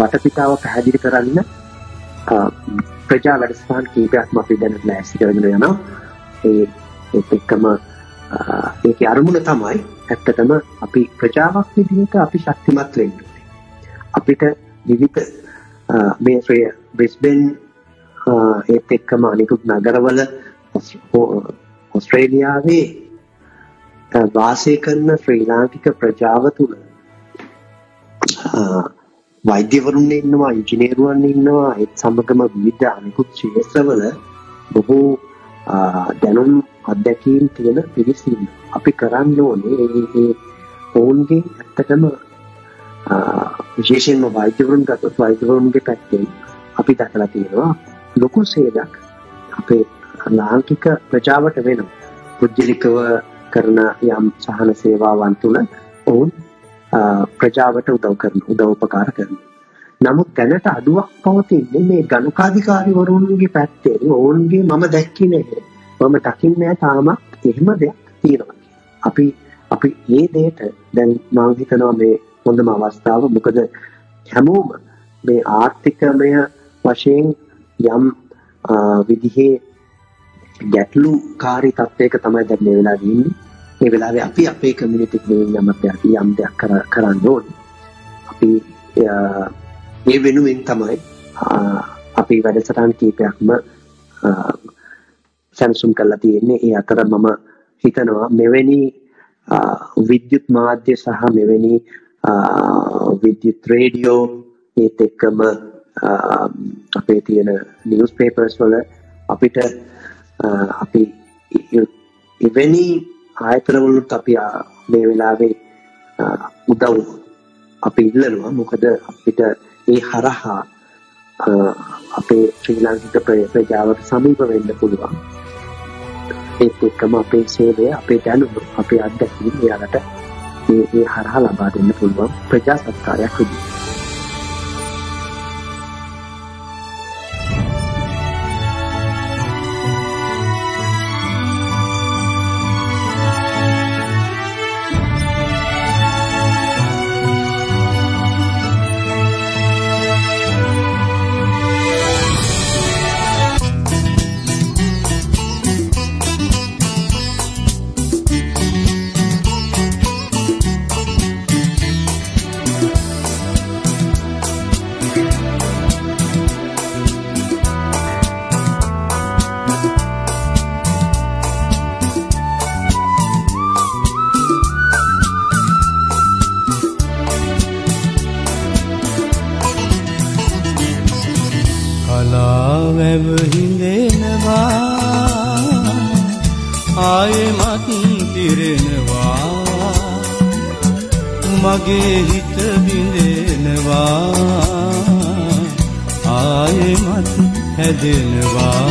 වටපිටාව පැහැදිලි කරන්න ප්‍රජා වැඩසටහන් කීපයක්ම අපි දැන් ලෑස්ති කරගෙන යනවා. ඒත් එක්කම ඒකේ අරමුණ තමයි ඇත්තටම අපි ප්‍රජාවක් විදිහට අපි ශක්තිමත් වෙන්න ඕනේ. අපිට විවිධ මේ බ්‍රිස්බේන් ඒත් එක්කම අනිකුත් නගරවල ඔස්ට්‍රේලියාවේ වාසය කරන ශ්‍රී ලාංකික ප්‍රජාව තුළ වෛද්‍යවරුන් ඉන්නවා, ඉංජිනේරුවන් ඉන්නවා, ඒත් සමගම විවිධ අනිකුත් ක්ෂේත්‍රවල බොහෝ දැනුම් අත්දැකීම් තියෙන පිරිස ඉන්නවා. අපි කරන්න ඕනේ ඒ ඔවුන්ගේ ඇත්තටම විශේෂයෙන්ම වෛද්‍යවරුන් ගත්තොත් වෛද්‍යවරුන්ගේ පැත්තෙන් අපි දැකලා තියෙනවා ලොකු සේවයක් අපේ ලාංකික ප්‍රජාවට වෙනවා. පුද්ගලිකව කරන යම් සහන සේවාවන් තුළ ඔවුන් ප්‍රජාවට උදව්පකාර කරනවා. නමුත් දැනට අඩුවක් පවතින්නේ මේ ගණකාධිකාරිවරුන්ගේ පැත්තේ. ඔවුන්ගේ මම දැක්කේ නැහැ. මම දකින්නේ තාමත් එහෙම දෙයක් තියෙනවා. අපි මේ දෙයට දැන් මම හිතනවා මේ හොඳම අවස්ථාව. මොකද හැමෝම මේ ආර්ථිකමය වශයෙන් යම් විදිහේ ගැටලුකාරී තත්ත්වයක තමයි දැන් මේ වෙලාවේ ඉන්නේ. මේ වෙලාවේ අපි අපේ කමියුනිටි එකේ යම් දෙයක් කරන්න ඕනේ. අපි මේ වෙනුවෙන් තමයි අපි වැඩසටහන් කීපයක්ම සැලසුම් කරලා තියෙන්නේ. ඒ අතර මම හිතනවා මෙවැනි විද්‍යුත් මාධ්‍ය සහ මෙවැනි විද්‍යුත් රේඩියෝ ඒත් එක්කම අපේ තියෙන නිවුස් පේපර්ස් වල අපිට අපි එවැනි ආයතනවලුත් අපි මේ වෙලාවේ උදව් අපි ඉල්ලනවා. මොකද අපිට ඒ හරහා අපේ ශ්‍රී ලාංකික ප්‍රජාවට සමීප වෙන්න පුළුවන්. ඒත් එක්කම අපේ සේවය, අපේ දැනුම, අපේ අත්දැකීම් එයාලට ඒ හරහා ලබා දෙන්න පුළුවන් ප්‍රජා සත්කාරයක් විදිහට. මගේ හිත බිඳෙනවා ආයෙමත් හැදෙනවා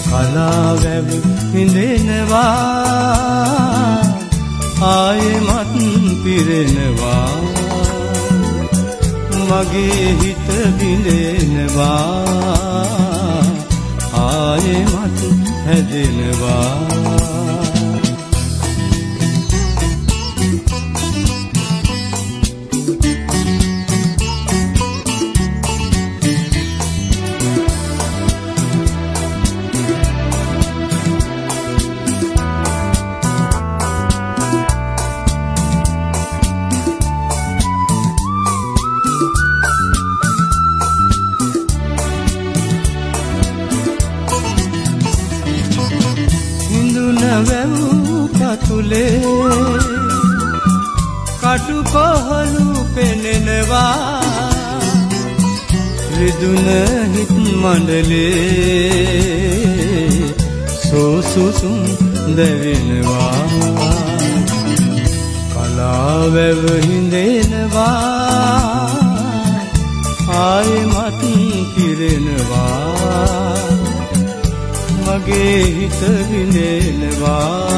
කලාවැව හිඳෙනවා ආයෙමත් පිරෙනවා මගේ හිත බිඳෙනවා ආයෙමත් හැදෙනවා කටු කොහලු පෙනෙනවා රිදුන හිත් මණ්ඩලේ සෝසුසුම් දැවෙනවා කලාවැව හිඳෙනවා ආයෙමත් පිරෙනවා මගේ හිත විඳෙනවා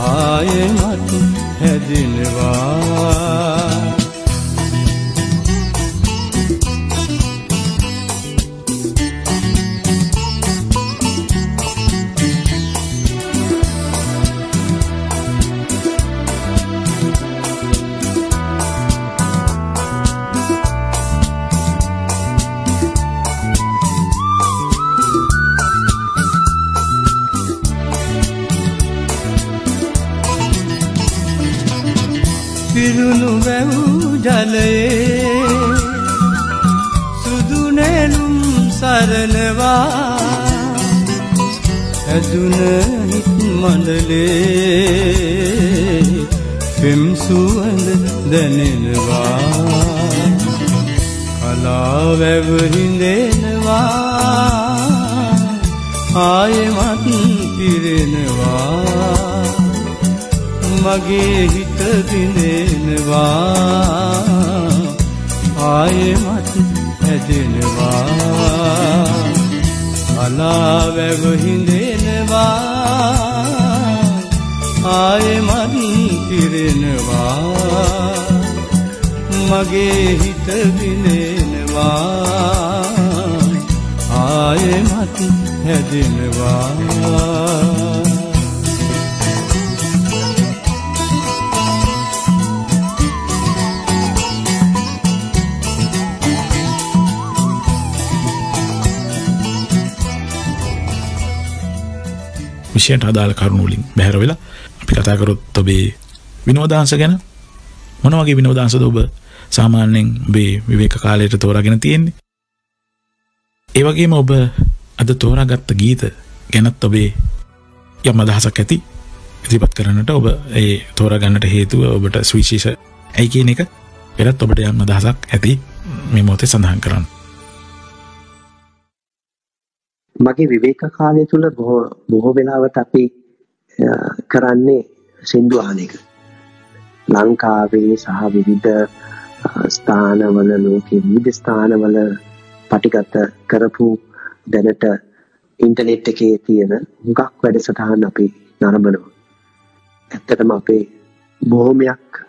ආයෙමත් හැදෙනවා පිරුණු වැව් ජලයේ සුදු නෙළුම් සරනවා ඇදුන හිත් මණ්ඩලේ පෙම් සුවඳ දැනෙනවා කලාවැව හිඳෙනවා ආයෙමත් පිරෙනවා මගේ හිත දිනෙනවා ආයෙමත් හැදෙනවා අලාවැව හිඳෙනවා ආයෙමත් පිරෙනවා මගේ හිත දිනෙනවා ආයෙමත් හැදෙනවා විශේෂ අදාළ කරුණු වලින් බැහැර වෙලා අපි කතා කරොත් ඔබේ විනෝදාංශ ගැන මොන වගේ විනෝදාංශද ඔබ සාමාන්‍යයෙන් ඔබේ විවේක කාලයට තෝරාගෙන තියෙන්නේ? ඒ වගේම ඔබ අද තෝරාගත්ත ගීත ගැනත් ඔබේ යම් අදහසක් ඇති ඉදිරිපත් කරන්නට ඔබ ඒ තෝරාගන්නට හේතුව ඔබට සුවිශේෂ ඇයි කියන එක පෙරත් ඔබට යම් අදහසක් ඇති මේ මොහොතේ සඳහන් කරන්න. මගේ විවේක කාලය තුල බොහෝ වෙලාවට අපි කරන්නේ සින්දු අහන එක. ලංකාවේ සහ විවිධ ස්ථානවල ලෝකයේ විවිධ ස්ථානවල පටිගත කරපු දැනට ඉන්ටර්නෙට් එකේ තියෙන හුඟක් වැඩසටහන් අපි නරඹනවා. ඇත්තටම අපේ බොහොමයක්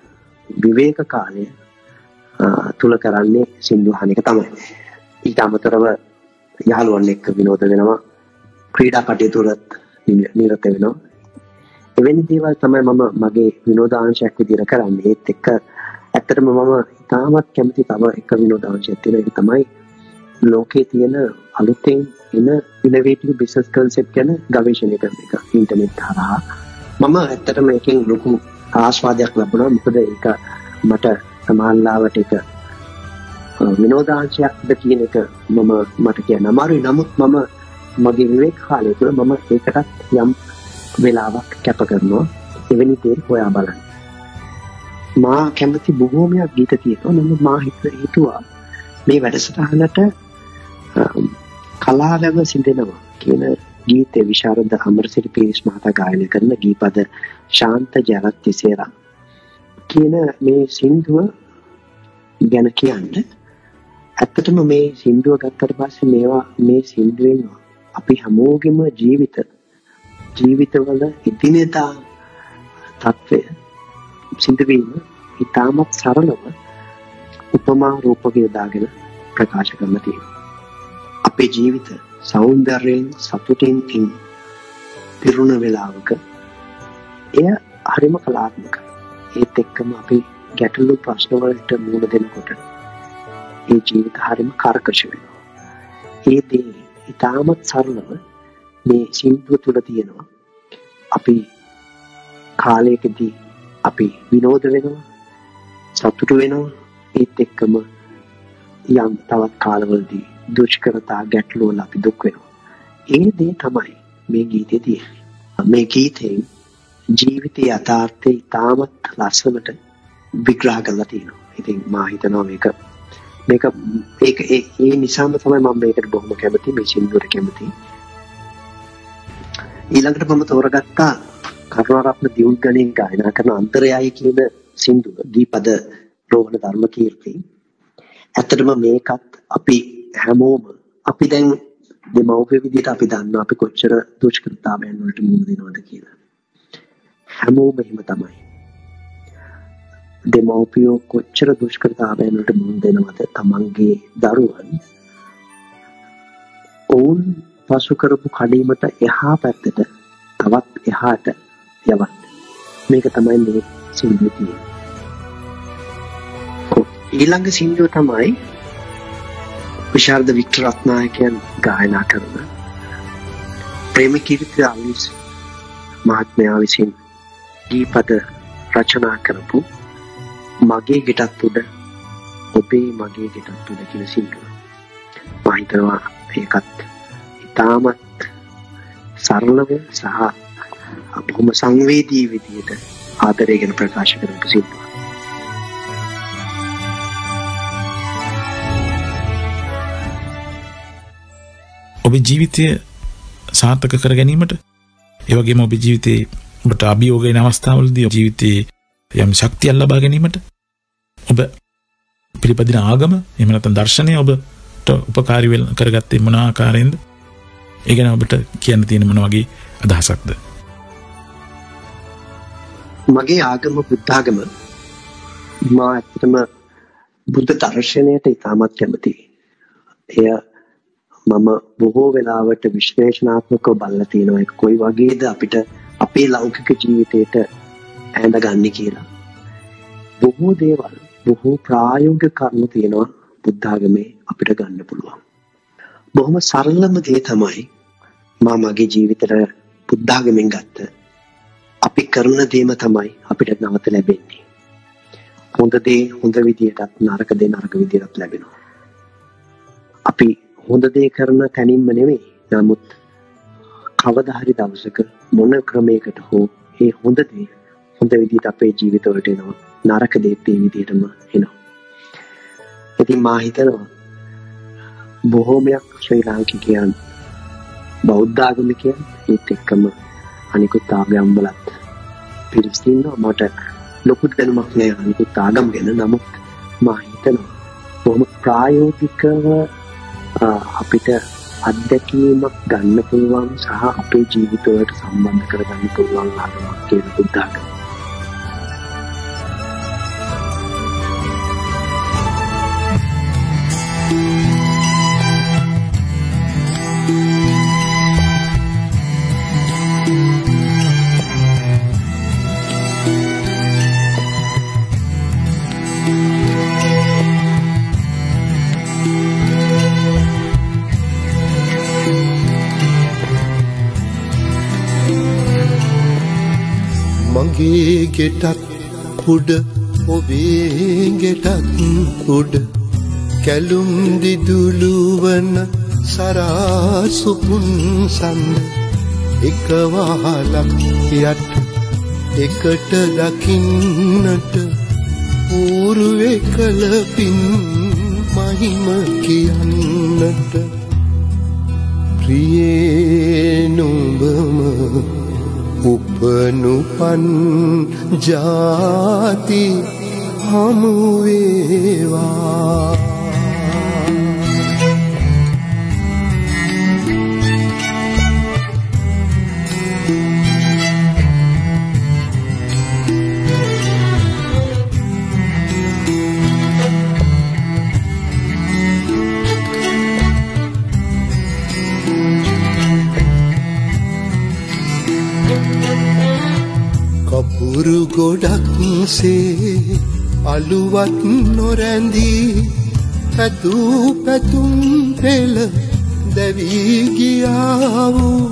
විවේක කාලය තුල කරන්නේ සින්දු අහන එක තමයි. ඊට අමතරව යාළුවන් එක්ක විනෝද වෙනවා, ක්‍රීඩා කටයුතු වලත් නිරත වෙනවා. එවැනි දේවල් තමයි මම මගේ විනෝදාංශයක් විදිහට කරන්නේ. ඒත් එක්ක ඇත්තටම මම ඉතාමත් කැමති තව එක විනෝදාංශයක් තියෙනවා. ඒක තමයි ලෝකයේ තියෙන අලුතෙන් එන ඉනොවේටිව් බිස්නස් කන්සෙප්ට් ගැන ගවේෂණය කරන එක ඉන්ටර්නෙට් හරහා. මම ඇත්තටම එකෙන් ලොකු ආස්වාදයක් ලැබුණා. මොකද ඒක මට සමානලාවට එක විනෝදාංශයක්ද කියන එක මට කියන්න අමාරුයි. නමුත් මම මගේ විවේක කාලය තුළ මම ඒකටත් යම් වෙලාවක් කැප කරනවා. එවැනි දේ හොයා බලන්න. මා කැමති බොහෝමයක් ගීත තියෙනවා. නමුත් මා හිතුවා මේ වැඩසටහනට කලාවැව සිඳෙනවා කියන ගීතේ විශාරද අමරසිරි පීරිස් මහතා ගායනා කරන ගීපද ශාන්ත ජයරත් තිසේරා කියන මේ සින්දුව ගැන කියන්නේ ඇත්තටම මේ සින්දුව ගත්තට පස්සේ මේ සින්දුවෙන් අපි හැමෝගෙම ජීවිතවල එදිනෙදා තත්ත්වය සින්දුවීම ඉතාමත් සරලව උපමා රූපක යොදාගෙන ප්‍රකාශ කරලා තියෙනවා. අපේ ජීවිත සෞන්දර්යයෙන් සතුටින් පිරුණ වෙලාවක එය හරිම කලාත්මකයි. ඒත් එක්කම අපි ගැටලු ප්‍රශ්න වලට මුහුණ දෙනකොට ඒ ජීවිත හරිම කර්කශ වෙනවා. ඒ දේ ඉතාමත් සරලව මේ සින්දුව තුළ තියෙනවා. අපි කාලයකදී අපි විනෝද වෙනවා, සතුටු වෙනවා. ඒත් එක්කම යම් තවත් කාලවලදී දුෂ්කරතා ගැටලු වල අපි දුක් වෙනවා. ඒ දේ තමයි මේ ගීතේ තියෙන්නේ. මේ ගීතෙන් ජීවිතයේ යථාර්ථය ඉතාමත් ලස්සනට විග්‍රහ කරලා තියෙනවා. ඉතින් මා හිතනවා මේක ඒ නිසාම තමයි මම මේකට බොහොම කැමති, මේ සින්දුවට කැමති. ඊළඟට මම තෝරගත්තා කරුණාරත්න දියුල්ගණෙන් ගායනා කරන අන්තරයයි කියන සින්දුව. දීපද රෝහණ ධර්මකීර්ති. ඇත්තටම මේකත් අපි හැමෝම අපි දැන් දෙමව්පිය විදිහට අපි දන්නවා අපි කොච්චර දුෂ්කරතාවයන් වලට මුහුණ දෙනවද කියලා. හැමෝම එහෙම තමයි. දෙමව්පියෝ කොච්චර දුෂ්කරතාවයන් වලට මුහුණ දෙනවද තමන්ගේ දරුවන් ඔවුන් පසු කරපු කඩීමට එහා පැත්තට තවත් එහාට යවන්න. මේක තමයි මේ සින්දුවේ තියෙන්නේ. ඊළඟ සින්දුව තමයි විශාරද වික්ටර් රත්නායකයන් ගායනා කරන ප්‍රේමකීර්ති ආලිස් මහත්මයා විසින් ගීපද රචනා කරපු මගේ ගෙටත් උඩ ඔබේ මගේ ගෙටත් උඩ කියන සින්දුව. මම හිතනවා ඒකත් ඉතාමත් සරලව සහ බොහොම සංවේදී විදිහට ආදරය ගැන ප්‍රකාශ කරපු සින්දුව. ඔබේ ජීවිතය සාර්ථක කර ගැනීමට ඒ වගේම ඔබේ ජීවිතේ ඔබට අභියෝග වෙන අවස්ථාවලදී ජීවිතේ යම් ශක්තියක් ලබා ගැනීමට ඔබ පිළිපදින ආගම එහෙම නැත්නම් දර්ශනය ඔබට උපකාරී වෙන කරගත්තේ මොන ආකාරයෙන්ද? ඒ ගැන ඔබට කියන්න තියෙන මොන වගේ අදහසක්ද? මගේ ආගම බුද්ධ ආගම. මා ඇත්තටම බුද්ධ දර්ශනයට ඉතාමත් කැමතියි. එය මම බොහෝ වෙලාවට විශ්ලේෂණාත්මකව බලලා තියෙනවා. ඒක කොයි වගේද අපිට අපේ ලෞකික ජීවිතයට ඇඳගන්නේ කියලා. බොහෝ දේවල්, බොහෝ ප්‍රායෝගික කරුණු තියෙනවා බුද්ධ ආගමේ අපිට ගන්න පුළුවන්. බොහොම සරලම දේ තමයි මා මගේ ජීවිතේට බුද්ධ ආගමෙන් ගත්ත. අපි කරන දේම තමයි අපිට නැවත ලැබෙන්නේ. හොඳ දේ හොඳ විදියටත්, නරක දේ නරක විදියටත් ලැබෙනවා. අපි හොඳ දේ කරන තැනින්ම නෙවෙයි. නමුත් කවදා හරි දවසක මොන ක්‍රමයකට හෝ ඒ හොඳ දේ හොඳ විදියට අපේ ජීවිතවලට එනවා. නරක දේත් ඒ විදියටම එනවා. ඉතින් මා හිතනවා බොහෝමයක් ශ්‍රී ලාංකිකයන් බෞද්ධ ආගමිකයන් ඒත් එක්කම අනිකුත් ආගම් වලත් පිරිස් ඉන්නවා. මට ලොකු දැනුමක් නෑ අනිකුත් ආගම් ගැන. නමුත් මා හිතනවා බොහොම ප්‍රායෝගිකව අපිට අත්දැකීමක් ගන්න පුළුවන් සහ අපේ ජීවිතවලට සම්බන්ධ කරගන්න පුළුවන් ආගමක් කියලා බුද්ධ ආගම. මගේ ගෙටත් උඩ ඔබේ ගෙටත් උඩ කැලුම් දිදුළුවන සරාසුපුන් සඳ එක වහලක් යට එකට දකින්නට ඌරුවේ කළ පින් මහිම කියන්නට ප්‍රියේ නුඹම උපනුපන් ජාති හමු වේවා. කපුරු ගොඩක් සේ අලුවත් නොරැඳී පැදූ පැතුම් පෙළ දැවී ගියා වූ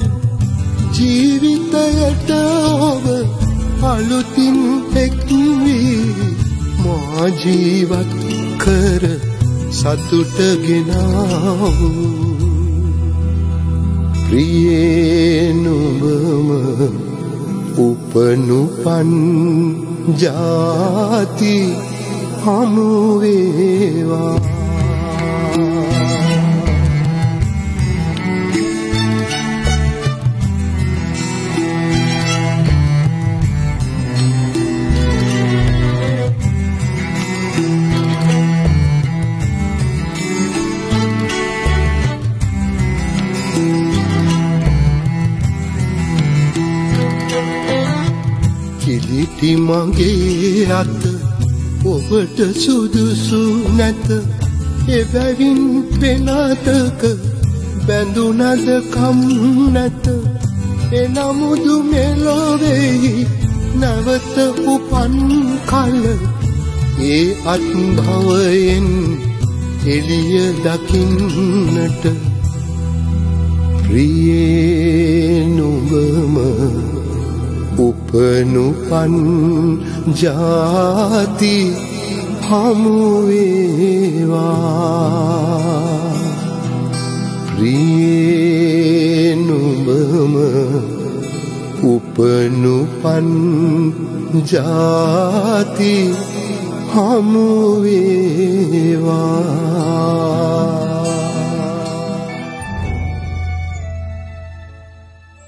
ජීවිතයට ඔබ අලුතින් එක්වී මා ජීවත් කර සතුට ගෙනා වූ ප්‍රියේ නුඹම උපනුපන් ජාති හමු වේවා. කිලිටි මගේ අත ඔබට සුදුසු නැත. එබැවින් වෙනතක බැඳුනද කම් නැත. එනමුදු මෙලොවෙහි නැවත උපන් කල ඒ අත්භවයෙන් එළිය දකින්නට ප්‍රියේ නුඹම උපනුපන් ජාති හමු වේවා. ප්‍රියේ නුඹම උපනුපන් ජාති හමු වේවා.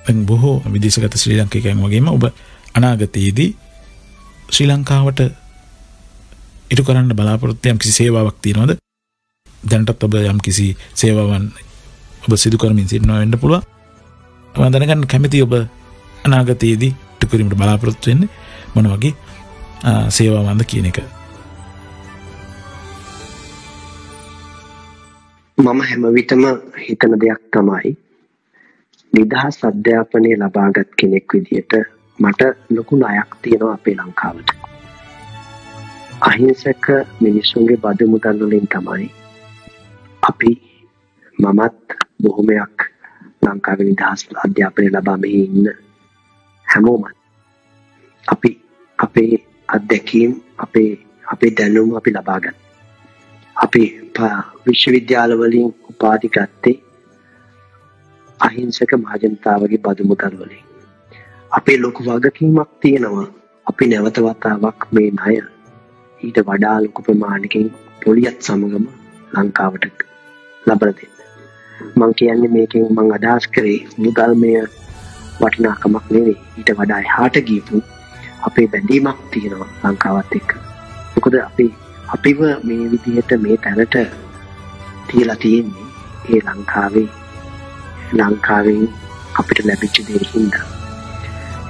දැන් බොහෝ විදේශගත ශ්‍රී ලාංකිකයන් වගේම ඔබ අනාගතයේදී ශ්‍රී ලංකාවට ඉටු කරන්න බලාපොරොත්තු යම් කිසි සේවාවක් තියෙනවද? දැනටත් ඔබ යම් කිසි සේවාවන් ඔබ සිදු කරමින් සිටිනවා වෙන්න පුළුවන්. මම දැනගන්න කැමතියි ඔබ අනාගතයේදී ඉටු කිරීමට බලාපොරොත්තු වෙන්නේ මොන වගේ සේවාවන්ද කියන එක. මම හැම විටම හිතන දෙයක් තමයි නිදහස් අධ්‍යාපනය ලබාගත් කෙනෙක් විදියට මට ලොකු ණයක් තියෙනවා අපේ ලංකාවට. අහිංසක මිනිසුන්ගේ බදු මුදල් වලින් තමයි අපි මමත් බොහොමයක් ලංකාවේ නිදහස් අධ්‍යාපනය ලබා මෙහි ඉන්න හැමෝම අපි අපේ අත්දැකීම් අපේ දැනුම අපි ලබාගත්. අපි විශ්වවිද්‍යාල වලින් උපාධි ගත්තේ අහිංසක මහජනතාවගේ බදු මුදල් වලින්. අපේ ලොකු වගකීමක් තියෙනවා. අපි නැවත වතාවක් මේ ණය ඊට වඩා ලොකු ප්‍රමාණයකින් පොලියත් සමගම ලංකාවට ලබා දෙන්න. මම කියන්නේ මේකෙන් මම අදහස් කරේ මුදල්මය වටිනාකමක් නෙවෙයි, ඊට වඩා එහාට ගියපු අපේ බැඳීමක් තියෙනවා ලංකාවත් එක්ක. මොකද අපිව මේ විදිහට මේ තැනට තියලා තියෙන්නේ ඒ ලංකාවෙන් අපිට ලැබිච්ච දේ හින්දා.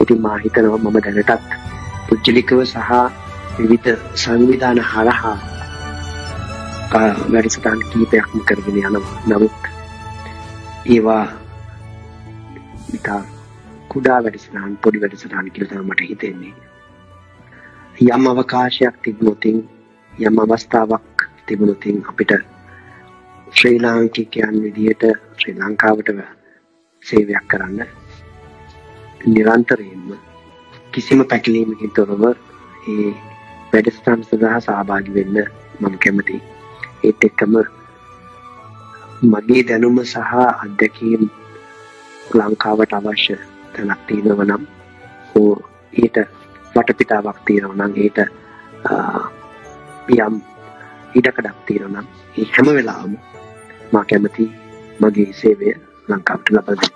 ඉතින් මා හිතනවා මම දැනටත් පුද්ගලිකව සහ විවිධ සංවිධාන හරහා වැඩසටහන් කීපයක්ම කරගෙන යනවා. නමුත් ඒවා ඉතා කුඩා වැඩසටහන්, පොඩි වැඩසටහන් කියලා තමයි මට හිතෙන්නේ. යම් අවකාශයක් තිබුණොතින්, යම් අවස්ථාවක් තිබුණොතින් අපිට ශ්‍රී ලාංකිකයන් විදියට ශ්‍රී ලංකාවට සේවයක් කරන්න නිරන්තරයෙන්ම කිසිම පැකිලීමකින් තොරව ඒ වැඩසටහන් සඳහා සහභාගී වෙන්න මම කැමතියි. ඒත් එක්කම මගේ දැනුම සහ අත්දැකීම් ලංකාවට අවශ්‍ය තැනක් තියෙනවා නම් ඊට වටපිටාවක් තියෙනවා නම් ඊට යම් ඉඩකඩක් තියෙනවා නම් ඒ හැම වෙලාවම මා කැමති මගේ සේවය ලංකාවට ලබා දෙන්න.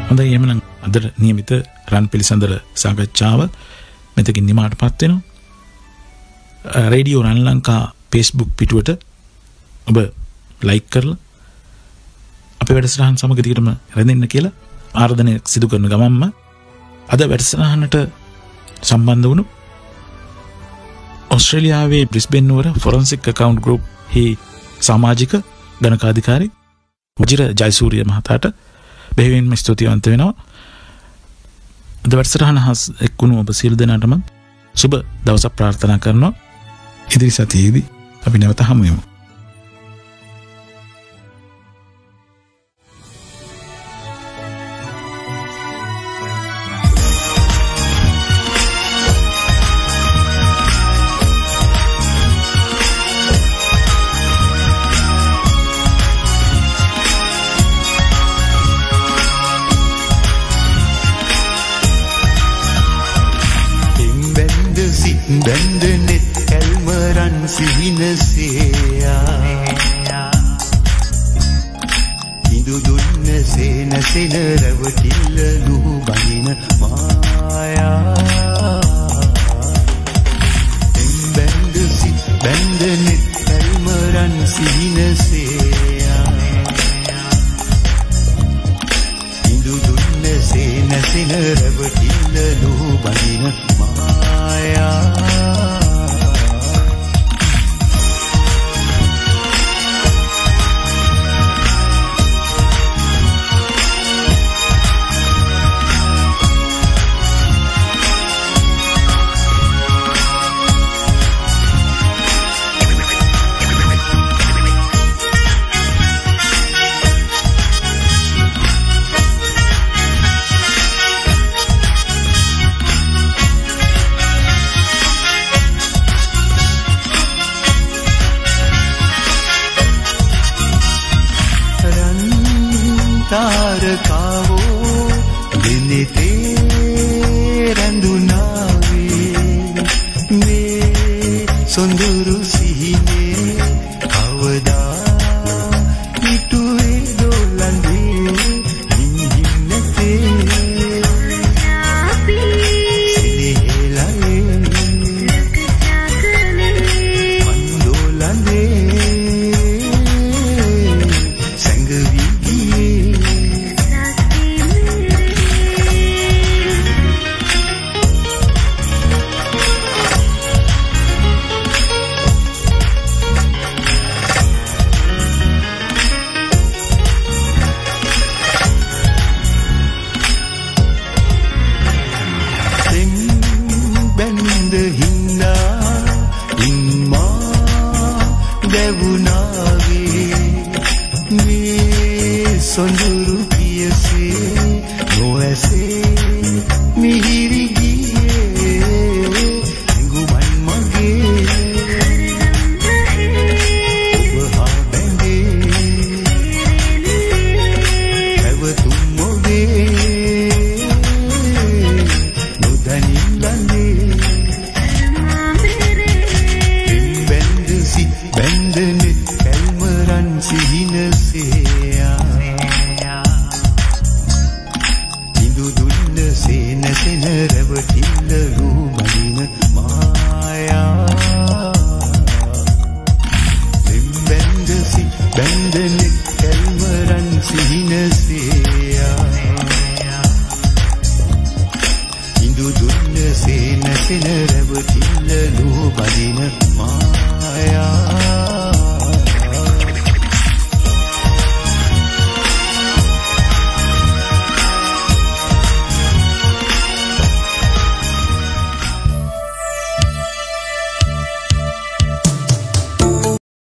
හොඳයි, එහෙනම් අද නියමිත රන් පිළිසඳර සාකච්ඡාව මෙතකින් නිමාටපත් වෙනවා. රේඩියෝ රන් ලංකා Facebook පිටුවට ඔබ ලයික් කරලා අපේ වැඩසටහන් සමග දිගටම රැඳෙන්න කියලා ආරාධනය සිදු කරන ගමන්ම අද වැඩසටහනට සම්බන්ධ වුණු ඕස්ට්‍රේලියාවේ බ්‍රිස්බේන් නුවර ෆොරන්සික් account group හි සමාජික ගණකාධිකාරී වජිර ජයසූරිය මහතාට බෙහෙවින්ම ස්තුතිවන්ත වෙනවා. අද වැඩසටහන එක්වුණු ඔබ සියලු දෙනාටම සුබ දවසක් ප්‍රාර්ථනා කරනවා. ඉදිරි සතියේදී අපි නැවත හමු වෙමු. බැන්දනෙත් කැල්මරන් සිහිනසේයා ඉදු දුන්න සේන සෙන රැවටිල්ල ලුහු බඳින මායා බැන්දනෙත් කැල්මරන් සිහිනසේයා ඉදු දුන්න සේන සෙන රැවටිල්ල ලුහු බඳින මායා තාරකාවෝ දිනෙතේ රැඳුනාවේ සොඳුරු සිහිනේ කවදා හිතුවේ දොලන්නේ නිහින්නතේ සිනේලනේ මන්දොලන්නේ සංගවි ගියේ සොඳුරු පියසේ නොඇසේ මිහිරි ගියේ ගුමන් මගේ ඔබ හා බැඳේ පැවතුම් ඔබේ නොදනින් ලන්නේ බැඳ සිත් බැඳනෙත් කල්මරන් සිහිනසේ සේනසෙන රැවටිල්ල රූබදින මායා බැඳ සිත් බැඳනෙත් කල්මරන් සිහිනසේයා ඉඳු දුන්න සේනසෙන රැවටිල්ල රූබදින මායා